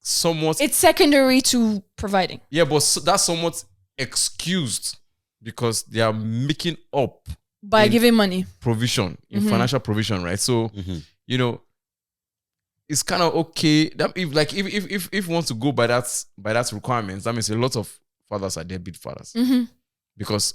somewhat It's secondary to providing. yeah, but that's somewhat excused because they are making up By in giving money. provision in financial provision, right? So you know, it's kind of okay. That if you want to go by that requirements, that means a lot of fathers are deadbeat fathers because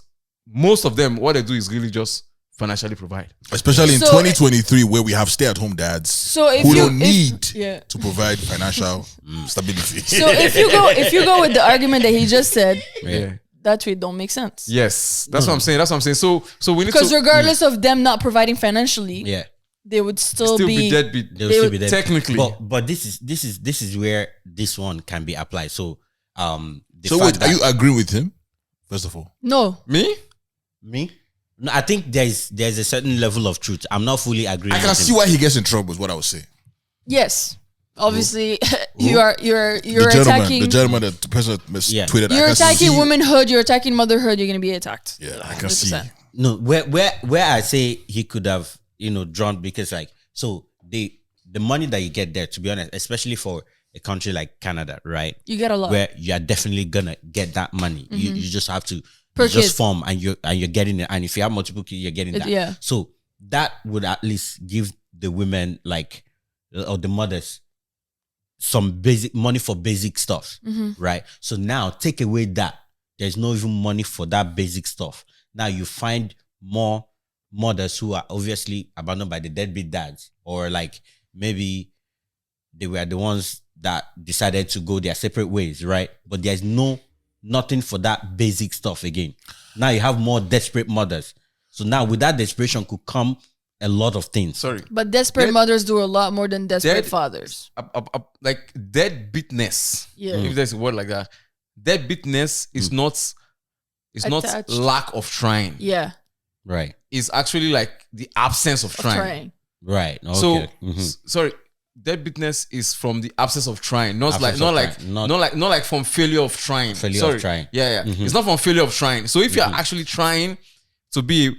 most of them, what they do is really just financially provide. Especially in So- 2023, where we have stay-at-home dads So if who you don't need yeah. to provide financial stability. So if you go with the argument that he just said, Yeah. that tweet don't make sense. Yes, that's what I'm saying. That's what I'm saying. So we need Because to regardless of them not providing financially, Yeah. they would still still be be deadbeat. They'll still be there. Technically. But this is where this one can be applied. So the So fact wait, that are you agreeing with him? First of all, no. Me? me? No, I think there's a certain level of truth. I'm not fully agreeing. I can with see him. why he gets in trouble. Is what I was saying. Yes. Obviously, you're The attacking. gentleman, the person that Yeah. tweeted. I You're can attacking see- womanhood. You're attacking motherhood. You're gonna be attacked. Yeah, I can see. 100%. No, where I say he could have, drawn, because like, so the money that you get there, to be honest, especially for a country like Canada, right? You get a lot. Where you are definitely gonna get that money. You just have to Per just kid. form, and you're getting it. And if you have multiple kids, you're getting that. Yeah. So that would at least give the women, like, or the mothers, some basic money for basic stuff, right? So now take away that. There's no even money for that basic stuff. Now you find more mothers who are obviously abandoned by the deadbeat dads, or like maybe they were the ones that decided to go their separate ways, right? But there's nothing for that basic stuff again. Now you have more desperate mothers. So now with that desperation could come a lot of things. Sorry. But desperate mothers do a lot more than desperate Dead- fathers. Like deadbeatness. Yeah. If there's a word like that. Deadbeatness is not Attached. lack of trying. Yeah. Right. It's actually like the absence of trying. Right. Okay. So sorry, deadbeatness is from the absence of trying, not Absence like of not trying. like from failure of trying. Failure Sorry. of trying. Yeah. It's not from failure of trying. So if you're actually trying to be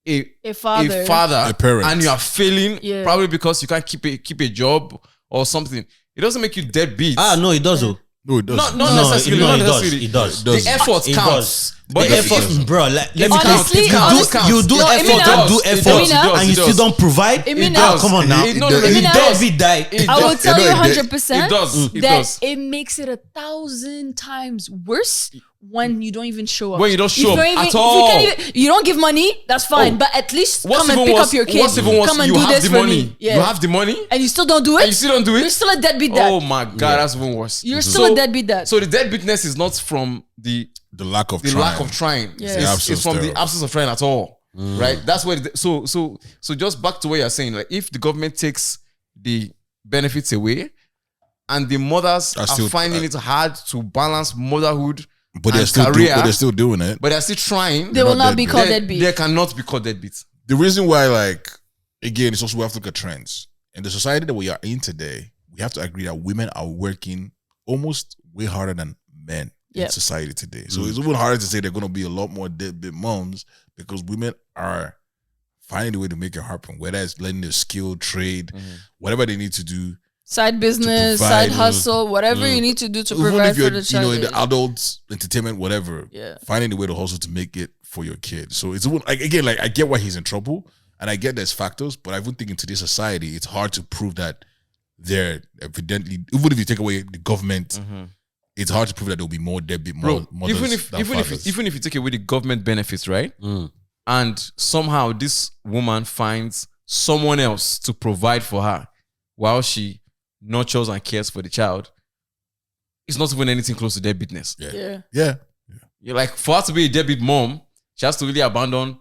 a father. A parent. and you are failing, Yeah. probably because you can't keep a job or something, it doesn't make you deadbeat. No, it does. No, it doesn't. Not necessarily. Not it does. necessarily. It does. The effort It counts. does. But the if effort, bro. Let me Honestly, you do No, effort Emina, and do it effort, does, and you it still does. don't provide. Emina, Ah, come on now. It Emina, does. Deadbeat die. It I will does. tell you It 100% It does. It that does. it makes it 1,000 times worse when you don't even show up. When you don't show If up you don't at if you all. can't even- you don't give money, that's fine. Oh. But at least What's come and even pick worse- up your kid. What's even worse, Come and you do have this the for money. me. Yeah. You have the money, and you still don't do it. and you still don't do it. You're still a deadbeat dad. Oh my god, that's even worse. You're still a deadbeat dad. So the deadbeatness is not from the lack of lack of trying. Yeah. The It's absence from the thereof. absence of trying at all. Right? That's where so just back to what you're saying. Like if the government takes the benefits away and the mothers are still- finding it hard to balance motherhood But they're and still career, but they're still doing it. but they're still trying, they will not not be deadbeat. called they deadbeat. cannot be called deadbeats. The reason why, like, again, it's also we have to look at trends. In the society that we are in today, we have to agree that women are working almost way harder than men in Yep. society today. So it's even harder to say they're going to be a lot more deadbeat moms because women are finding a way to make it happen, whether it's learning a skill, trade, whatever they need to do. Side business, provide, side hustle, whatever you need to do to Even provide if you're, for the child. in the adult entertainment, whatever, Yeah. finding a way to hustle to make it for your kid. So it's even, like, again, like I get why he's in trouble, and I get there's factors, but I even think in today's society, it's hard to prove that they're evidently, even if you take away the government, it's hard to prove that there'll be more deadbeat Bro, mothers than fathers. even if you take away the government benefits, right? And somehow this woman finds someone else to provide for her while she nurtures and cares for the child, it's not even anything close to deadbeatness. Yeah. You're like, for her to be a deadbeat mom, she has to really abandon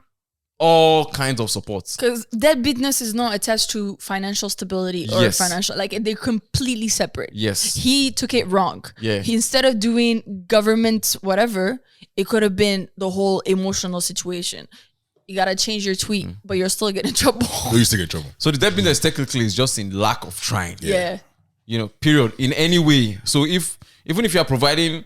all kinds of support. Because deadbeatness is not attached to financial stability or Yes. financial, like they're completely separate. Yes. He took it wrong. Yeah. He, instead of doing government whatever, it could have been the whole emotional situation. You gotta change your tweet, but you're still getting in trouble. No, you still get in trouble. So the deadbeatness technically is just in lack of trying. Yeah. You know, period. In any way. So even if you are providing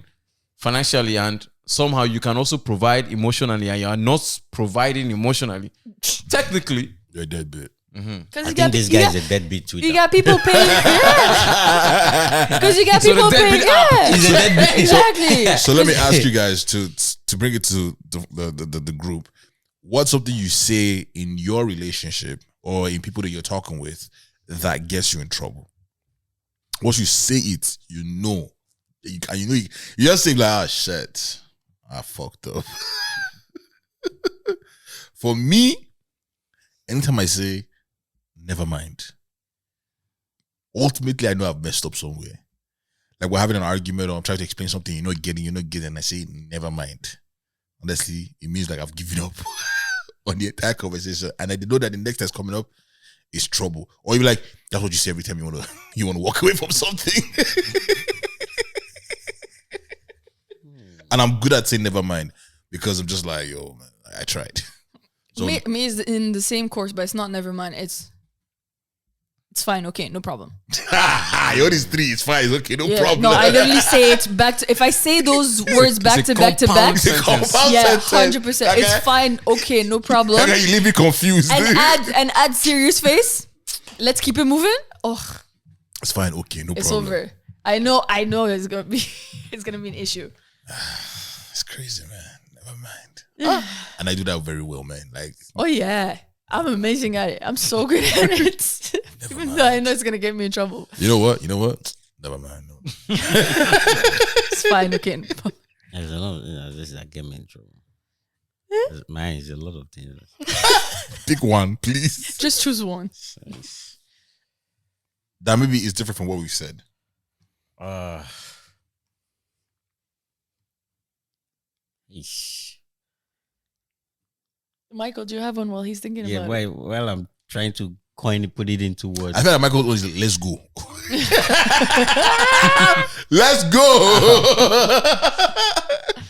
financially and somehow you can also provide emotionally and you are not providing emotionally, technically, You're a deadbeat. Because I think this guy is a deadbeat Twitter. you got people paying. Because you got So the people paying. deadbeat app Yeah. He's a deadbeat. Exactly. So let me ask you guys to bring it to the group. What's something you say in your relationship or in people that you're talking with that gets you in trouble? Once you say it, you know, you just think like, ah, shit, I fucked up. For me, anytime I say, never mind, ultimately I know I've messed up somewhere. Like we're having an argument or I'm trying to explain something you're not getting, and I say, never mind. Honestly, it means like I've given up on the entire conversation, and I know that the next that's coming up is trouble. Or you're like, that's what you say every time you want to walk away from something. And I'm good at saying never mind because I'm just like, yo, man, I tried. So Me is in the same course, but it's not never mind. It's It's fine. Okay, no problem. Your is 3. It's fine. It's okay. No problem. No, I literally say it back to. If I say those words back to back to back, It's a compound yeah, sentence. 100%. Okay. It's fine. Okay, no problem. Okay, you leave me confused. And add serious face. Let's keep it moving. Oh, It's fine. Okay, no it's problem. over. I know. It's gonna be. It's gonna be an issue. It's crazy, man. Never mind. And I do that very well, man. Like, Oh yeah, I'm amazing at it. I'm so good at it. Even though I know it's gonna get me in trouble. you know what? Never mind. No. It's fine. Okay. There's a lot of this that get me in trouble. Mine is a lot of things. Pick one, please. Just choose one. That maybe is different from what we've said. Eesh. Michael, do you have one while he's thinking Yeah, about it? well, I'm trying to put it into words. I feel like Michael was let's go. Let's go.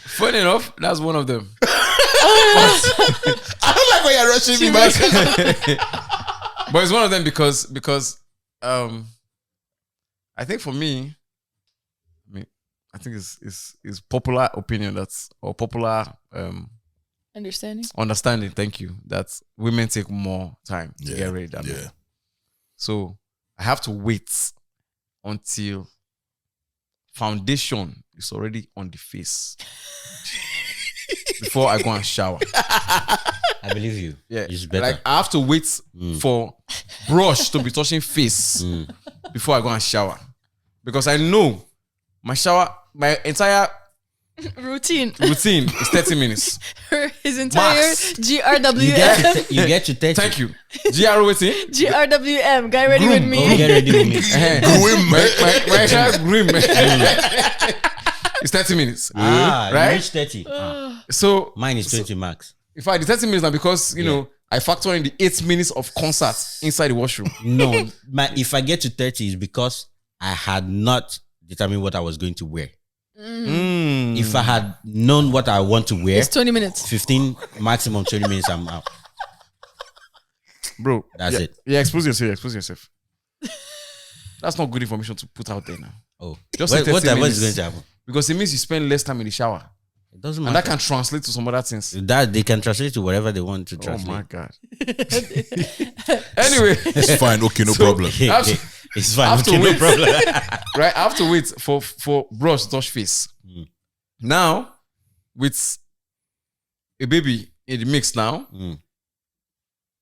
Funny enough, that's one of them. I don't like when you're rushing me, Michael. But it's one of them because I think for me, I think it's popular opinion or popular understanding. Thank you. That women take more time to get ready than men. So I have to wait until foundation is already on the face before I go and shower. I believe you. Yeah, It's better. like I have to wait for brush to be touching face before I go and shower, because I know my entire Routine. is 30 minutes. His entire Max. GRWM. You get to 30. Thank you. GR waiting. GRWM. Guy ready with me. Oh, get ready with me. My entire groom. It's 30 minutes. You Right? reach 30. So Mine is 20 max. in fact, the 30 minutes now because you know I factor in the 8 minutes of concert inside the washroom. No, if I get to 30, it's because I had not determined what I was going to wear. If I had known what I want to wear, It's 20 minutes. 15, maximum 20 minutes, I'm out. Bro, That's it. Yeah, expose yourself. That's not good information to put out there now. Oh, Just what say 30 is minutes. going to happen? Because it means you spend less time in the shower. It doesn't And matter. that can translate to some other things. That they can translate to whatever they want to Oh translate. my God. Anyway, It's fine. Okay, no problem. It's fine. have to Okay, no wait. problem. right? I have to wait for brush to touch face. Now, with a baby in the mix now,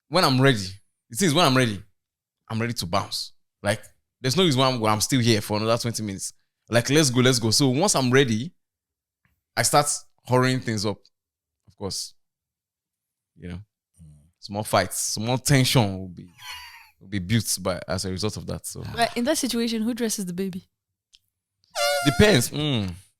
when I'm ready, the thing is when I'm ready to bounce. Like, there's no reason why I'm still here for another 20 minutes. Like, let's go. So once I'm ready, I start hurrying things up. Of course, you know, small fights, small tension will be built as a result of that. So But in that situation, who dresses the baby? depends.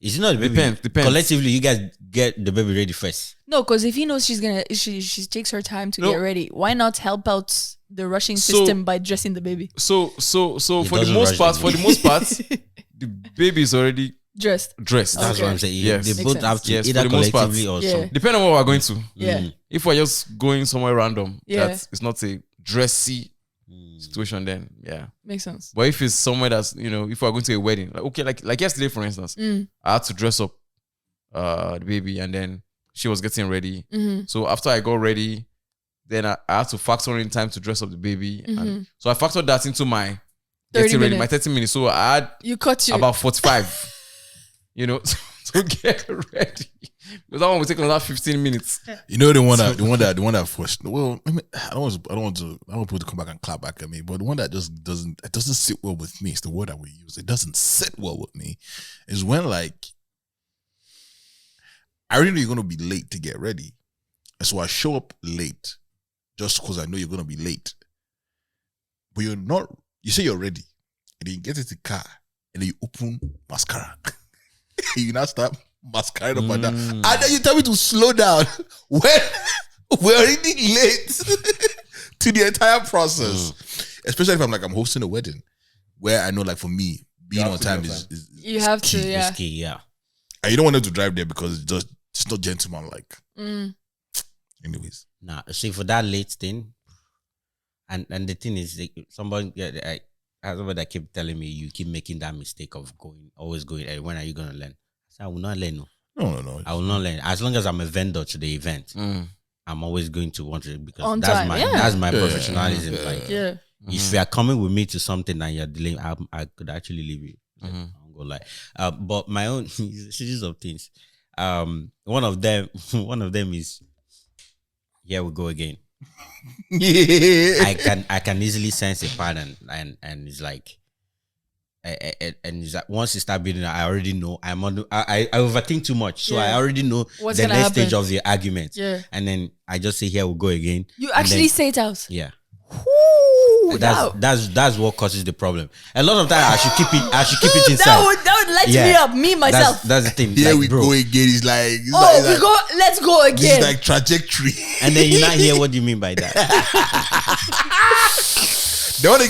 Is it not the baby? Depends. Collectively, you guys get the baby ready first. No, because if he knows she takes her time to No. get ready, why not help out the rushing So- system by dressing the baby? So for the doesn't most rush part, the the baby is already Dressed. dressed. That's Okay. what I'm saying. Yes. They Makes both sense. have to Yes, either for the most part. collectively or Yeah. something. Depending on what we're going to. Yeah. If we're just going somewhere random, Yeah. that it's not a dressy situation, then yeah. Makes sense. But if it's somewhere that's, you know, if we're going to a wedding, like yesterday, for instance, I had to dress up the baby and then she was getting ready. So after I got ready, then I had to factor in time to dress up the baby. And so I factored that into my 30 getting ready, minutes. my 30 minutes. So I had You cut you. about 45, you know, to get ready. Because that one will take another 15 minutes. You know the one that forced. Well, I mean, I don't want people to come back and clap back at me. But the one that just doesn't sit well with me. It's the word that we use. It doesn't sit well with me. Is when like I already know you're gonna be late to get ready, and so I show up late just because I know you're gonna be late. But you're not. You say you're ready, and then you get into the car, and then you open mascara. You now start mascara up and down, and then you tell me to slow down when we're already late to the entire process. Especially if I'm hosting a wedding, where I know, like, for me, being on time is You have to, key. yeah. It's key, yeah. And you don't want them to drive there because it's not gentleman like. Anyways, Nah, see, for that late thing, And the thing is, somebody that keep telling me you keep making that mistake of always going. When are you gonna learn? I said, I will not learn. No. I will not learn. As long as I'm a vendor to the event, I'm always going to want to, because On that's time, that's my professionalism. Yeah. If you are coming with me to something and you're delaying, I could actually leave you. I won't go lie. But my own series of things. One of them is, here we go again. I can easily sense a pattern, and it's like, and it's like once you start building, I already know I overthink too much, so I already know what's the gonna next happen. stage of the argument. Yeah. And then I just say, here we go again. You And actually then- say it out. yeah. Ooh, That's what causes the problem. A lot of time I should keep it inside. that would light me up, me myself. That's the thing. Here like, we bro. go again. It's like, Let's go This again. is like trajectory. And then you not hear what do you mean by that? They want to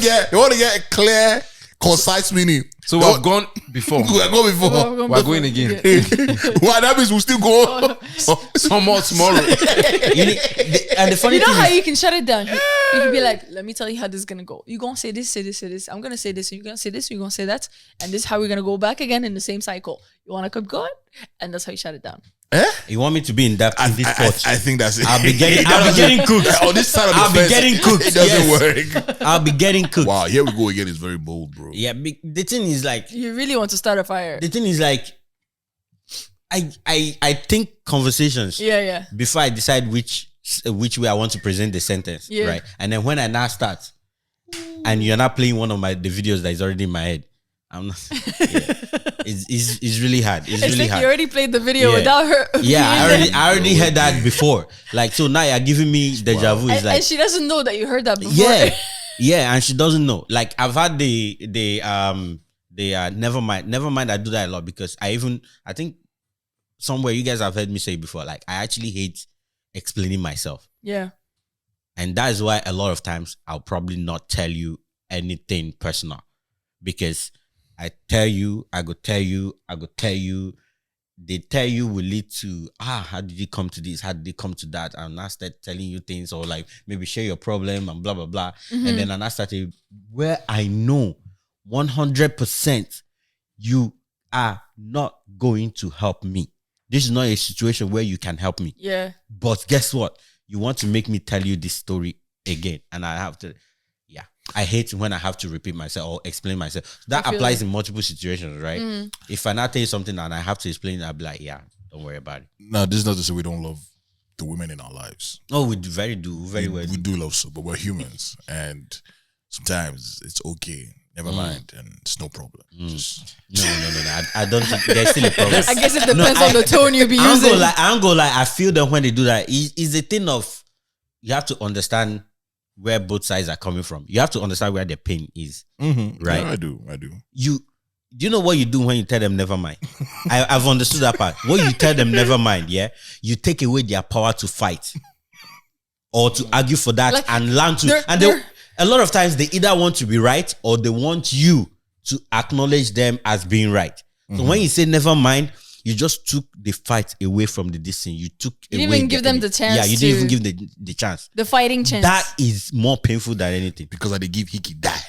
get a clear, concise meaning. So we've gone before. We are going before. We're going again. Well, that means we'll still go. Some more tomorrow. And the funny You know thing how is, you can shut it down? You can be like, let me tell you how this is going to go. You're going to say this, say this, say this. I'm going to say this, and you're going to say this, you're going to say that. And this is how we're going to go back again in the same cycle. You want to keep going? And that's how you shut it down. you want me to be in depth in this sport. I think that's it. I'll be getting cooked. On this side of the I'll be fence, getting cooked. It doesn't Yes. work. I'll be getting cooked. Wow, here we go again. It's very bold, bro. Yeah, the thing is like, You really want to start a fire. I think conversations Yeah. before I decide which way I want to present the sentence, Yeah. right? And then when I now start, and you're not playing one of the videos that is already in my head, I'm not. Yeah. It's really hard. It's really like hard. you already played the video Yeah. without her. Yeah, being there. I already heard that before. Like, so now you're giving me deja vu. It's And, like, and she doesn't know that you heard that before. yeah, and she doesn't know. Like, I've had the never mind. I do that a lot because I think somewhere you guys have heard me say before. Like, I actually hate explaining myself, Yeah. and that is why a lot of times I'll probably not tell you anything personal, because I tell you, I go tell you. They tell you will lead to, how did you come to this? How did you come to that? And I start telling you things, or like maybe share your problem and blah, blah, blah. Mm-hmm. And then I started where I know 100% you are not going to help me. This is not a situation where you can help me. Yeah. But guess what? You want to make me tell you this story again. And I have to, I hate when I have to repeat myself or explain myself. That I feel applies in multiple situations, right? If I not tell you something and I have to explain it, I'll be like, don't worry about it. No, this is not to say we don't love the women in our lives. Oh, we very well. We do love so, but we're humans, and sometimes it's okay. Never mind, and it's no problem. Just No. I don't think there's still a problem. I guess it depends on the tone you be using. I'm gonna lie. I feel that when they do that, it's a thing of, you have to understand where both sides are coming from. You have to understand where the pain is. Right? Yeah, I do. Do you know what you do when you tell them never mind? I've understood that part. When you tell them never mind, you take away their power to fight or to argue for that, Like, and learn to. And a lot of times they either want to be right or they want you to acknowledge them as being right. So when you say never mind, you just took the fight away from the distance. You didn't even give them the chance. Yeah, you didn't even give the chance. The fighting chance. That is more painful than anything. Because I give Hickey die.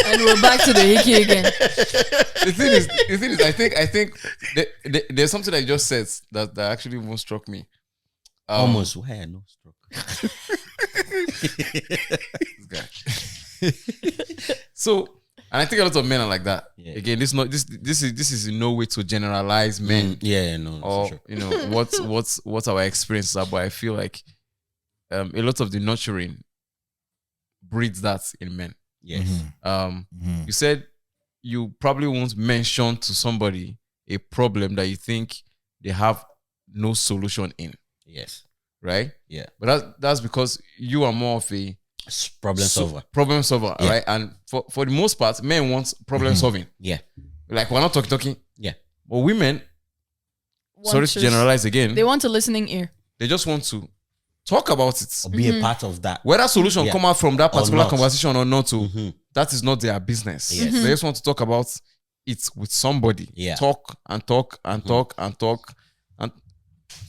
And we're back to the Hickey again. The thing is, I think there's something that you just said that actually most struck me. Almost. Why I know stroke? This guy. So, and I think a lot of men are like that. Yeah. Again, this is in no way to generalize men. For sure. You know what our experiences are, but I feel like a lot of the nurturing breeds that in men. Yes. You said you probably won't mention to somebody a problem that you think they have no solution in. Yes. Right? Yeah. But that's because you are more of a problem solver. Yeah. Right? And for the most part, men want problem solving. Yeah. Like, we're not talking. Yeah. But women, sorry to generalize again, they want a listening ear. they just want to talk about it. Or be a part of that. Whether solution come out from that particular conversation or not, that is not their business. Yes. They just want to talk about it with somebody. Yeah. Talk and talk and talk and talk.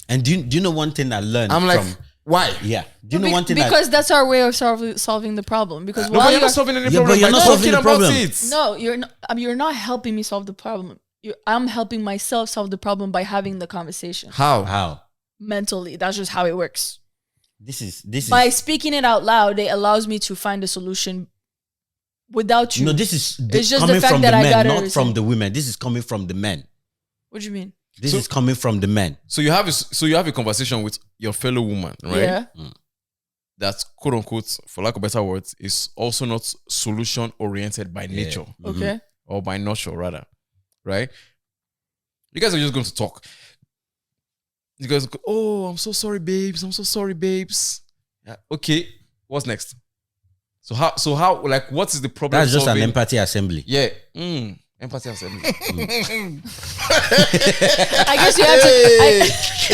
And do you know one thing I learned? I'm like, Why? Yeah. Do you know one thing? Because that's our way of solving the problem. Because No, while but you're not solving any Yeah, problem. but you're by not solving talking the about problem. it. no, you're not helping me solve the problem. I'm helping myself solve the problem by having the conversation How? mentally. That's just how it works. This is By speaking it out loud, it allows me to find a solution without you. no. This is It's just coming the fact from that the I men, gotta not from listen. the women. This is coming from the men. What do you mean? This is coming from the men. So you have a conversation with your fellow woman, right? Yeah. That quote unquote, for lack of better words, is also not solution oriented by nature Okay. or by nurture rather, right? You guys are just going to talk. You guys go, oh, I'm so sorry, babes. I'm so sorry, babes. Yeah, okay, what's next? So how like what is the problem? That's just an solving? empathy assembly. Yeah. Empathy assembly. I guess you have to.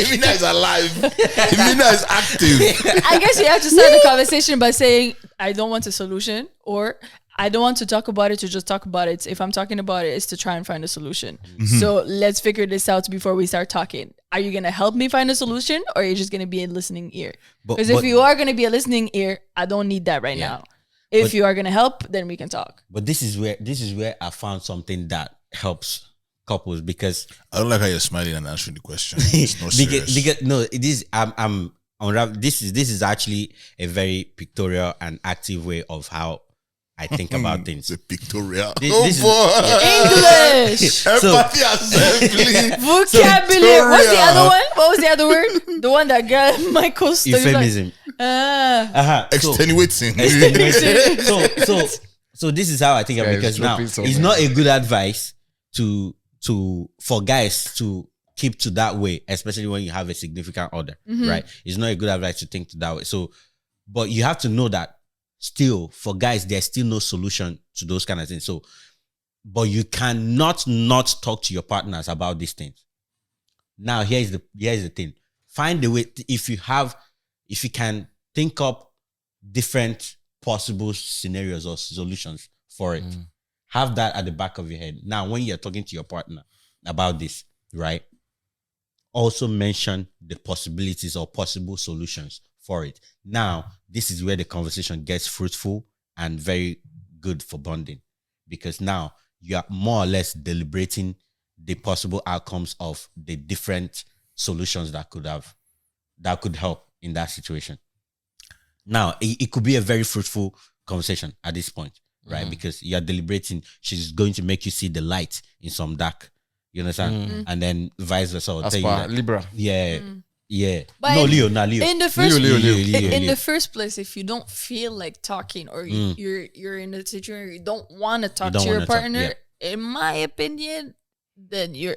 Emina is alive. Emina is active. I guess you have to start the conversation by saying, I don't want a solution, or I don't want to talk about it to just talk about it. If I'm talking about it, it's to try and find a solution. So let's figure this out before we start talking. Are you going to help me find a solution, or are you just going to be a listening ear? Because if you are going to be a listening ear, I don't need that right now. If you are going to help, then we can talk. But this is where I found something that helps couples, because I don't like how you're smiling and answering the question. It's not serious. because no, it is I'm this is actually a very pictorial and active way of how I think about things. It's a pictorial. This is- English. Empathy assembly. Vocabulary. What's the Pictorial. other one? What was the other word? The one that got Michael studied. Euphemism. Extenuating. So this is how I think of it, Guys because now dropping so it's many. not a good advice for guys to keep to that way, especially when you have a significant other, right? It's not a good advice to think to that way. So, but you have to know that still for guys, there's still no solution to those kind of things. So, but you cannot not talk to your partners about these things. Now, here's the thing. Find a way, if you can think up different possible scenarios or solutions for it. Have that at the back of your head. Now, when you're talking to your partner about this, right? Also mention the possibilities or possible solutions for it. Now, this is where the conversation gets fruitful and very good for bonding, because now you are more or less deliberating the possible outcomes of the different solutions that could help in that situation. Now, it could be a very fruitful conversation at this point, right? Because you're deliberating. She's going to make you see the light in some dark. You understand? And then vice versa. I'll As tell you per that. Libra. Yeah. Yeah. But No, in- Leo, not Leo. In the first Leo. in the first place, if you don't feel like talking, or you're in a situation where you don't want to talk don't to your wanna talk, partner, in my opinion, then you're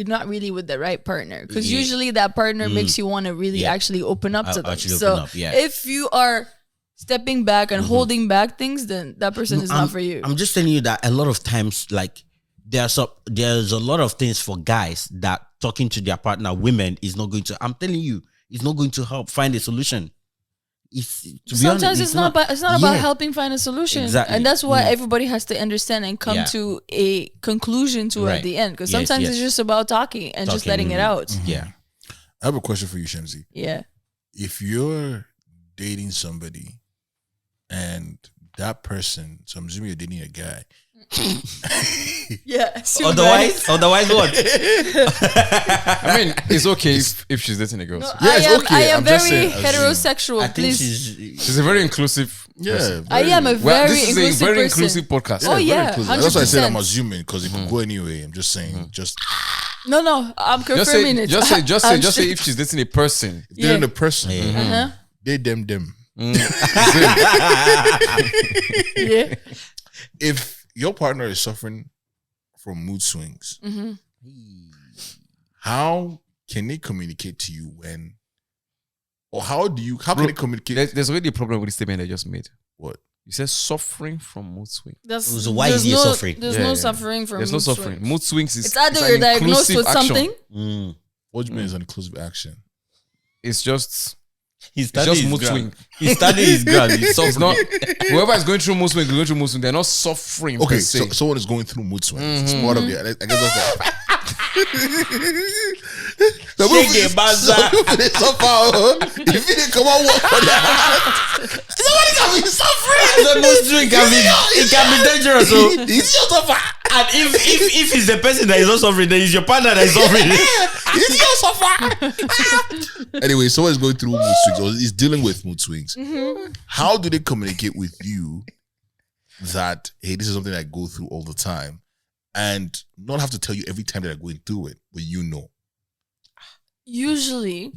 not really with the right partner, because Yeah. usually that partner makes you want to really actually open up to them. Actually So open up, yeah. if you are stepping back and holding back things, then that person is not for you. I'm just telling you that a lot of times, like, there's a lot of things for guys that talking to their partner, women, is not going to. I'm telling you, it's not going to help find a solution. Sometimes it's not about helping find a solution. Exactly. And that's what everybody has to understand and come to a conclusion to Right. at the end. Because Yes, sometimes yes. it's just about talking and just letting it out. Yeah. I have a question for you, Shamsi. Yeah. If you're dating somebody and that person, so I'm assuming you're dating a guy. Yeah. Otherwise what? I mean, it's okay if she's dating a girl. No, Yeah, it's okay. I am I'm just very saying, heterosexual. I think Please. She's a very inclusive. Yeah. I am a Well, very this is inclusive a very person. inclusive podcast. Oh, yeah, That's why I said I'm 100%. assuming, because it could go anyway. I'm just saying, just No, I'm confirming it. Just I'm say if she's dating a person. if they're in Yeah. a person, Uh-huh. they them. Yeah. If your partner is suffering from mood swings, Mm-hmm. how can they communicate to you when, or how can they communicate? There's already a problem with the statement I just made. What? You said suffering from mood swing. So why is he suffering? There's Yeah, no yeah. suffering from There's mood no suffering. swings. Mood swings is It's either an you're diagnosed inclusive with action. something. What do you mean is an inclusive action? It's just He's just mood swing. He's studying his ground. He's So it's not whoever is going through mood swing, they're not suffering Okay, per se. so someone is going through mood swings. It's part of the. I guess that's Shege Baza. They suffer. If you didn't come on work for that, somebody can be suffering. The mood swing can be dangerous. So. It's your suffer. And if it's the person that is not suffering, then it's your partner that is suffering. It's your suffer. Anyway, someone is going through mood swings or is dealing with mood swings. How do they communicate with you that, hey, this is something I go through all the time, and not have to tell you every time that I'm going through it, but you know? Usually,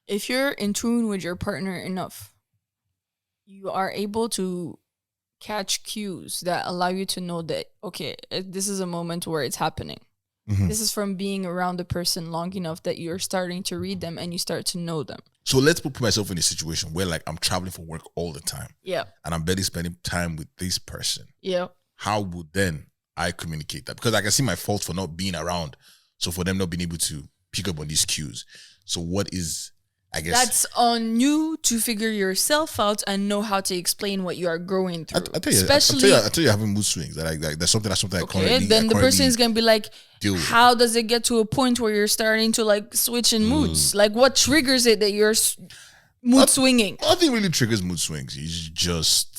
if you're in tune with your partner enough, you are able to catch cues that allow you to know that, okay, this is a moment where it's happening. This is from being around the person long enough that you're starting to read them and you start to know them. So let's put myself in a situation where, like, I'm traveling for work all the time. Yeah. And I'm barely spending time with this person. Yeah. How would then I communicate that? Because I can see my fault for not being around. So for them not being able to pick up on these cues. So what is, I guess... That's on you to figure yourself out and know how to explain what you are going through. I tell you, Especially... I tell you having mood swings. That that's something I okay, then the person is going to be like, deal with. How does it get to a point where you're starting to like switch in moods? Like what triggers it that you're mood swinging? Nothing really triggers mood swings. It's just...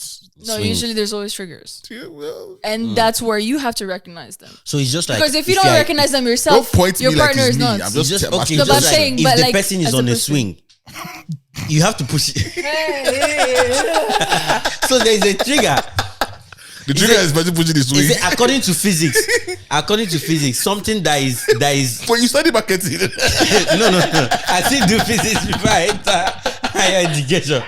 No, usually there's always triggers. Yeah, well, and that's where you have to recognize them. So it's just like... Because if you don't recognize them yourself, don't point your me partner like is it's me. not. I'm just okay, No, but I'm just like, saying, if but the like, person is as a on a person. swing, you have to push it. So there's a trigger. the trigger is better pushing the swing. According to physics, something that is When you study marketing, no. I still do physics before I enter higher education.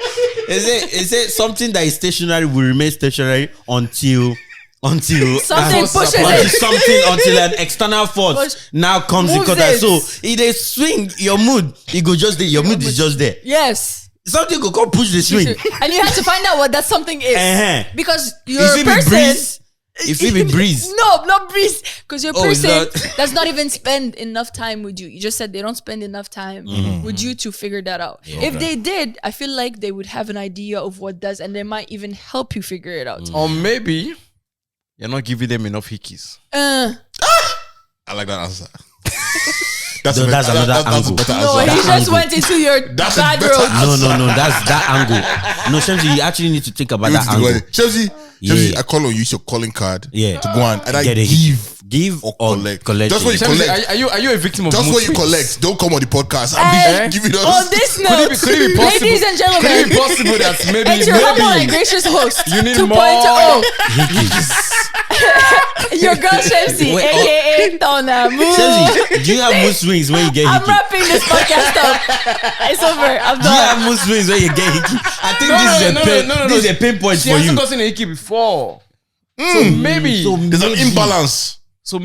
Is it something that is stationary will remain stationary until Something pushes it. until an external force now comes in Moves contact. it. So if they swing your mood, it go just there. Your mood is just there. Yes. Something go come push the swing. And you have to find out what that something is. Because your If it be person... breeze, if it be breeze. No, not breeze. Because your Oh, it's person not. does not even spend enough time with you. You just said they don't spend enough time with you to figure that out. If they did, I feel like they would have an idea of what does, and they might even help you figure it out. Or maybe you're not giving them enough hickeys. I like that answer. That's another angle. better No, answer. he just went into your That's a bad better road. No, that's that angle. No, Shamsi, you actually need to think about that angle. Chelsea, Yeah. I call on you. Use your calling card. Yeah. To go on and I Get a give or or collect. Just what you Chelsea, collect. are you a victim of Just mood what you swings? collect. Don't come on the podcast. Hey, I'm giving on us. this Could note, it be possible? ladies and Could it gentlemen, be possible that maybe it's your humble and gracious host, You need 2.0, your girl Shamsi, Wait, aka Tona Mood. Shamsi, do you have mood swings when you get I'm hickey? wrapping this podcast up. It's over. I'm Do you have done. mood swings when you get hickey? I think No, this is no, a pain. no, no, This is a pain point She for hasn't you. gotten a hickey before. So maybe. There's an imbalance. So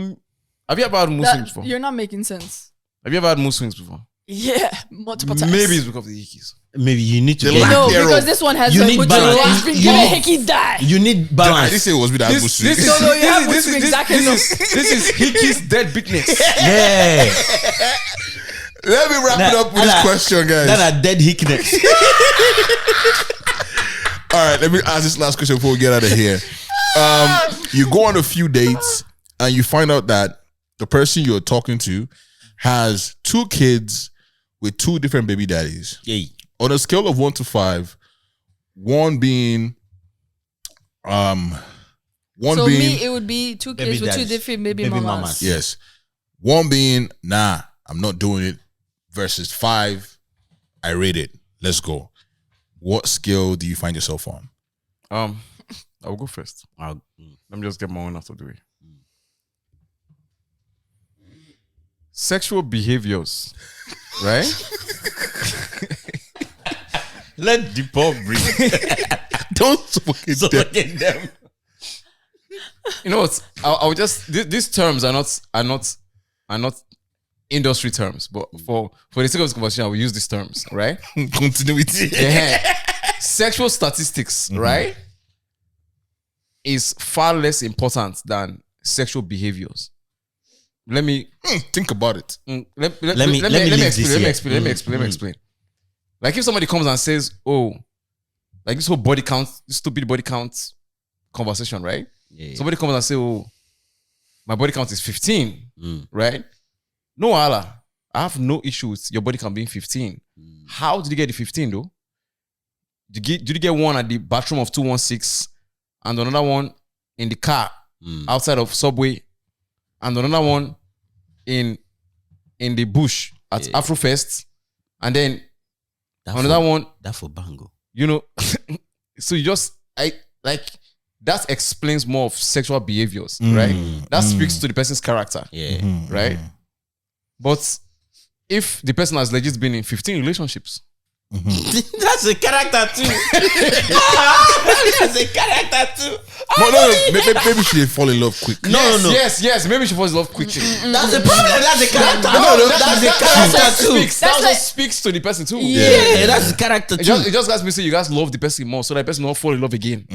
have you ever had mood swings before? You're not making sense. Have you ever had mood swings before? Yeah, multiple times. Maybe it's because of the hickeys. Maybe you need to The get lack No, thereof. because this one has You a need mood balance. swings. Been You giving need- Hickey die. You need I didn't balance. say it was with that This good swing. is No, you have mood swings. That can this is Hickey's dead business. Yeah. Let me wrap it up with this question, guys. That are dead hickness. All right, let me ask this last question before we get out of here. You go on a few dates and you find out that the person you're talking to has 2 kids with 2 different baby daddies. Yay. On a scale of 1 to 5, 1 being So me, it would be 2 Baby kids with 2 daddies. different baby Baby mamas. mamas. yes, 1 being nah, I'm not doing it, versus 5, I rate it. Let's go. What scale do you find yourself on? I'll go first. Let me just get my own out of the way. Sexual behaviors, right? Let the poor breathe. Don't fucking So dare. fucking them. You know what? I'll just these terms are not industry terms, but for the sake of this conversation, I will use these terms, right? Continuity. Yeah. Sexual statistics, right, is far less important than sexual behaviors. Let me Think about it. let me explain. Like if somebody comes and says, "Oh, like this whole body count, this stupid body count conversation," right? Yeah. Somebody comes and say, "Oh, my body count is 15, right? No wahala. I have no issue with your body count being 15. How did you get the 15 though? Did you get one at the bathroom of 216 and another one in the car outside of Subway and another one in the bush at Afrofest and then another one that for Bango. You know, so you just that explains more of sexual behaviors, right? That speaks to the person's character, right? But if the person has legit been in 15 relationships, that's a character too. That's a character too. Maybe she fall in love quickly. Yes. Maybe she falls in love quickly. That's a problem. That's a character. That's a character too. That just speaks to the person too. Yeah, that's a character too. It just has me say you guys love the person more, so that person won't fall in love again.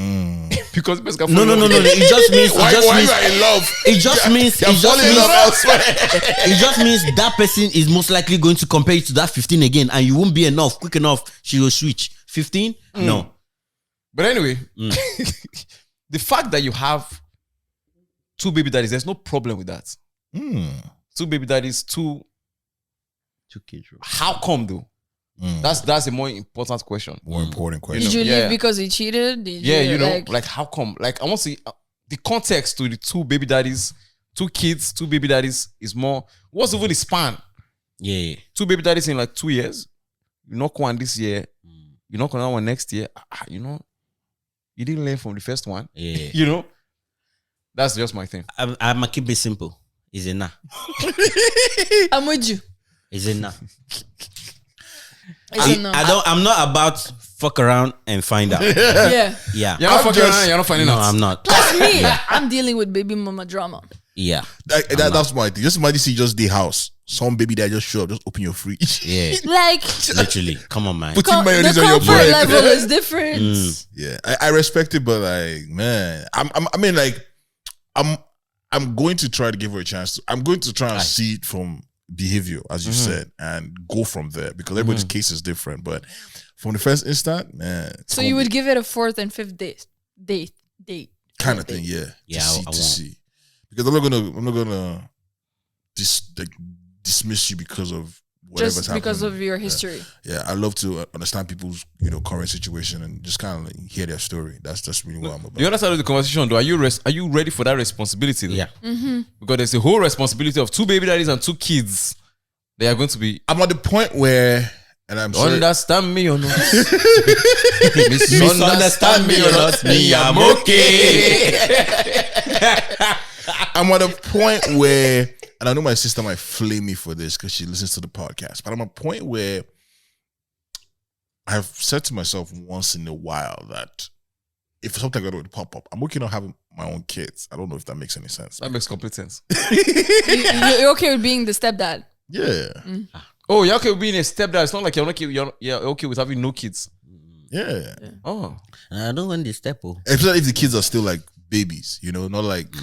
Because the person can fall in love. No. It just means. Why you are in love? It just means. It just means that person is most likely going to compare you to that 15 again, and you won't be quick enough. She will switch 15. No. But anyway, the fact that you have 2 baby daddies, there's no problem with that. 2 baby daddies, 2 kids. How come though? That's a more important question. More important question. Did you leave because he cheated? Like how come? Like I want to see the context to the 2 baby daddies, 2 kids, 2 baby daddies is more. What's over the span? Yeah. 2 baby daddies in like 2 years. You knock one this year. You knock another one next year. You know, you didn't learn from the first one. Yeah. You know, that's just my thing. I'm gonna keep it simple. Is it nah? I'm with you. Is it nah? I'm not about fuck around and find out. Yeah. Yeah. You're not fucking around, you're not finding out. No, I'm not. Plus me, I'm dealing with baby mama drama. Yeah. That's my thing. Just imagine see just the house. Some baby that just show up, just open your fridge. Yeah. Like literally. Come on, man. Putting mayonnaise the on your comfort bread. level is different. Yeah. I respect it, but like, man, I'm going to try to give her a chance. I'm going to try and see it from behavior, as you said, and go from there because everybody's case is different. But from the first instant, man. So you would give it a 4th and 5th date kind of thing, yeah. Yeah, to see. Because I'm not gonna dismiss you because of whatever's just happening. because of your history. Yeah, I love to understand people's current situation and just kind of like hear their story. That's just really what I'm about. The other side of the conversation, though, are you ready for that responsibility? Though? Yeah. Because there's a whole responsibility of 2 baby daddies and 2 kids. They are going to be. I'm at the point where, and I'm sorry. Understand me or not? Misunderstand me or not? Me, I'm okay. I'm at a point where, and I know my sister might flame me for this because she listens to the podcast, but I'm at a point where I've said to myself once in a while that if something like that would pop up, I'm working on having my own kids. I don't know if that makes any sense. That makes complete sense. You're okay with being the stepdad? Yeah. Oh, you're okay with being a stepdad. It's not like you're okay with having no kids. Yeah. Oh. I don't want this step. Especially if the kids are still like babies, not like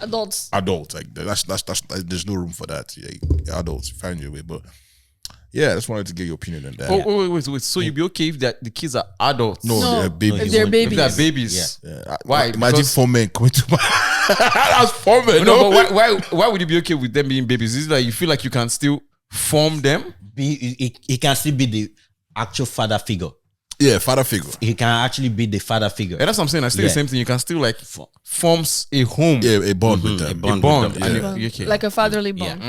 Adults. Like that's there's no room for that. Yeah, adults, find your way. But yeah, I just wanted to get your opinion on that. Oh, wait. So you'd be okay if the kids are adults? No, they're babies. If they're babies. If they're babies. Yeah. Why? Imagine Because- 4 men coming to my that's 4 men. No, but why would you be okay with them being babies? Is it like you feel like you can still form them? He can still be the actual father figure. Yeah, father figure. He can actually be the father figure. Yeah, that's what I'm saying. I still the same thing. You can still like forms a home. Yeah, a bond with them. a bond. A bond. with And them. you- okay. Like a fatherly bond.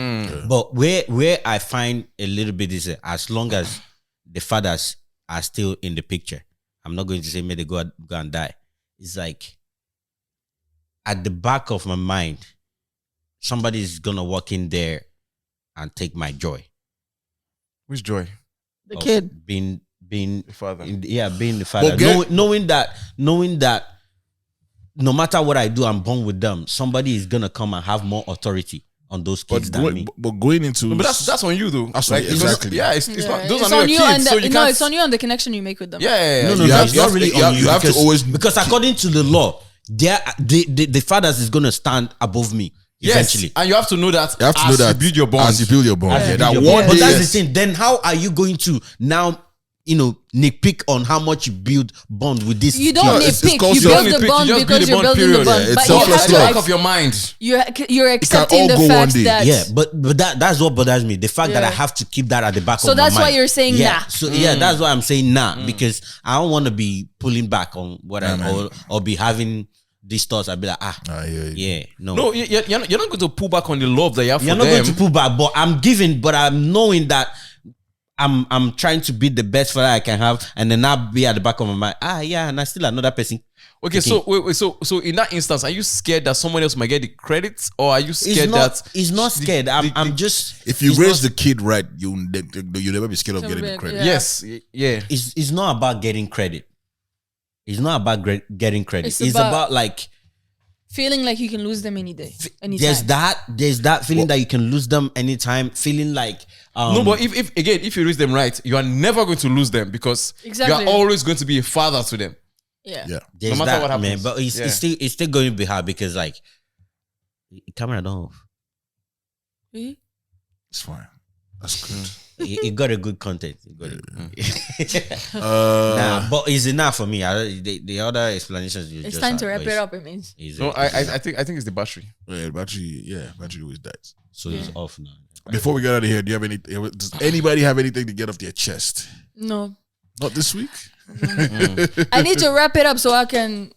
But where I find a little bit is as long as the fathers are still in the picture, I'm not going to say may they go and die. It's like at the back of my mind, somebody is gonna walk in there and take my joy. Which joy? The of kid. being The father. being the father. Knowing that no matter what I do, I'm born with them. Somebody is gonna come and have more authority on those kids than me. But going into No, but that's on you though. That's on you, because- exactly. Yeah, it's not. Those It's are not on your you kids, and so you no, can't. it's on you and the connection you make with them. Yeah. No, You that's have- not you really have- on you. you have to because- always- because according to the law, the fathers is gonna stand above me eventually. Yes, and you have to know that. you have to know that you build your bond. as you build your bond. As Yeah, you that build your one bond. But day. that's the thing. Then how are you going to now nitpick on how much you build bond with this. You don't kid. nitpick. called You self- build the You bond just because build the you're bond, building the period. bond. Yeah, it's But you have selfless to love. Back of your mind. you're accepting the all go fact one day. that Yeah, but that's what bothers me. The fact that I Yeah. have to keep that at the back So of my mind. that's why you're saying yeah. nah. So that's why I'm saying nah, because I don't want to be pulling back on what or be having these thoughts. I'd be like, no. No, you're not going to pull back on the love that you have You're for not them. going to pull back, but I'm giving, but I'm knowing that I'm trying to be the best father I can have, and then I'll be at the back of my mind. And I still another person. Okay, so wait, so in that instance, are you scared that someone else might get the credits, or are you scared that He's not scared. I'm just. If you raise the kid right, you'll never be scared of getting the credit. Yeah. yes, yeah. It's not about getting credit. It's not about getting credit. It's about about like feeling like you can lose them anytime. there's that feeling that you can lose them anytime. Feeling like No, but if you raise them right, you are never going to lose them because Exactly. you are always going to be a father to them. Yeah. there's no matter that, what happens. man. But it's still going to be hard because like camera don't off. Really? It's fine. That's good. It got a good content. It got it. Nah, but it's enough for me. The other explanations. It's time to wrap it up. It means. No, I think it's the battery. Yeah, battery always dies. So it's off now. Before we get out of here, do you have any? Does anybody have anything to get off their chest? No. Not this week. I need to wrap it up so I can.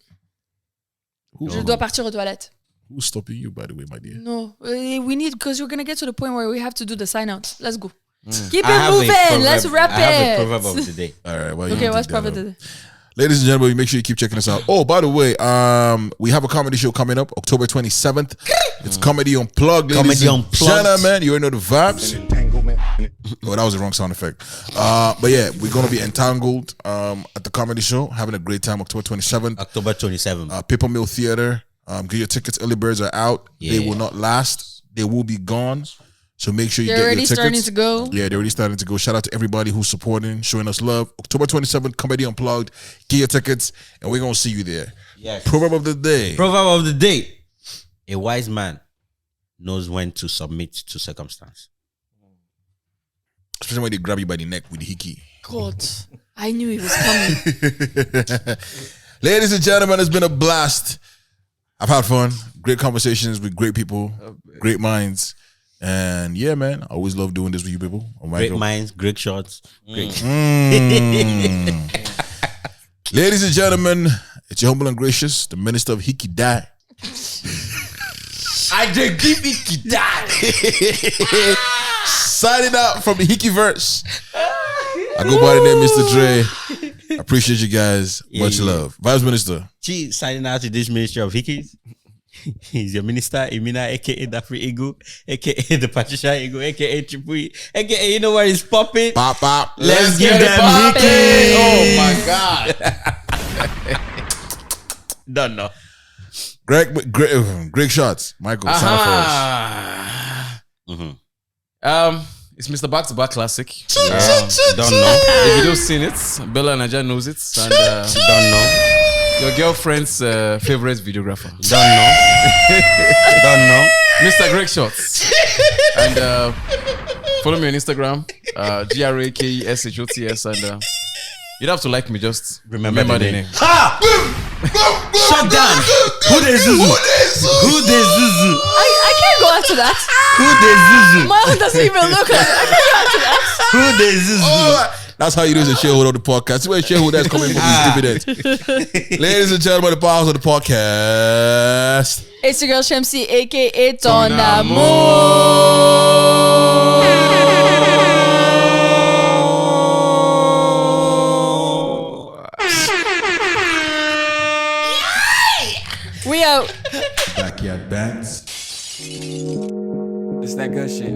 Je dois partir aux toilettes. Who's stopping you, by the way, my dear? No, we need because we're gonna get to the point where we have to do the sign out. Let's go. Keep I it have a moving. proverb- Let's wrap I have a it. proverb of the day. All right. Well, Okay, what's proverb today? Ladies and gentlemen, make sure you keep checking us out. Oh, by the way, we have a comedy show coming up October 27th. It's Comedy Unplugged, ladies Comedy and Unplugged. gentlemen. You already know the vibes. Oh, that was the wrong sound effect. But yeah, we're going to be entangled at the comedy show, having a great time October 27th. October 27th. Paper Mill Theater. Get your tickets. Early birds are out. They Yeah. will not last. They will be gone. So make sure you They're get your already tickets. starting to go. Yeah, they're already starting to go. Shout out to everybody who's supporting, showing us love. October 27th, Comedy Unplugged. Get your tickets, and we're going to see you there. Yes. Proverb of the day. Proverb of the day. A wise man knows when to submit to circumstance. Especially when they grab you by the neck with the hickey. God, I knew it was coming. Ladies and gentlemen, it's been a blast. I've had fun. Great conversations with great people, great minds. And yeah, man, I always love doing this with you people. Oh, Great minds, great shots. Great. Ladies and gentlemen, it's your humble and gracious, the minister of Hickey Die. I did give it to die. Signing out from the Hickey verse. I go by the name Mr. Dre. I appreciate you guys. Much love. Vice Minister. Chief signing out to this ministry of Hickeys. He's your minister, Emina, aka the Free Eagle, aka the Patricia Eagle, aka Triple, aka you know where he's popping. Pop, pop. Let's give get it them poppin'. Hickeys. Oh my God. Don't know. Greg shots. Michael, sign up for us. It's Mr. Back to Back Classic. Don't know. The video's seen it. Bella Naja knows it. And Don't know. your girlfriend's favorite videographer. Don't know. Don't know. Mr. Grake Shots. And follow me on Instagram. GRAKESHOTS. And you don't have to like me, just remember the name. Ha! Shut down. Who the Zuzu? Who the Zuzu? I can't go after that. Who the Zuzu? Mine doesn't even look like I can't go after that. Who the Zuzu? That's how you do as a shareholder of the podcast. This is where shareholder is coming from these dividends. Ladies and gentlemen, the powers of the podcast. It's your girl Shamsi, aka Ton Amour. We out. Backyard Bats. It's that good shit.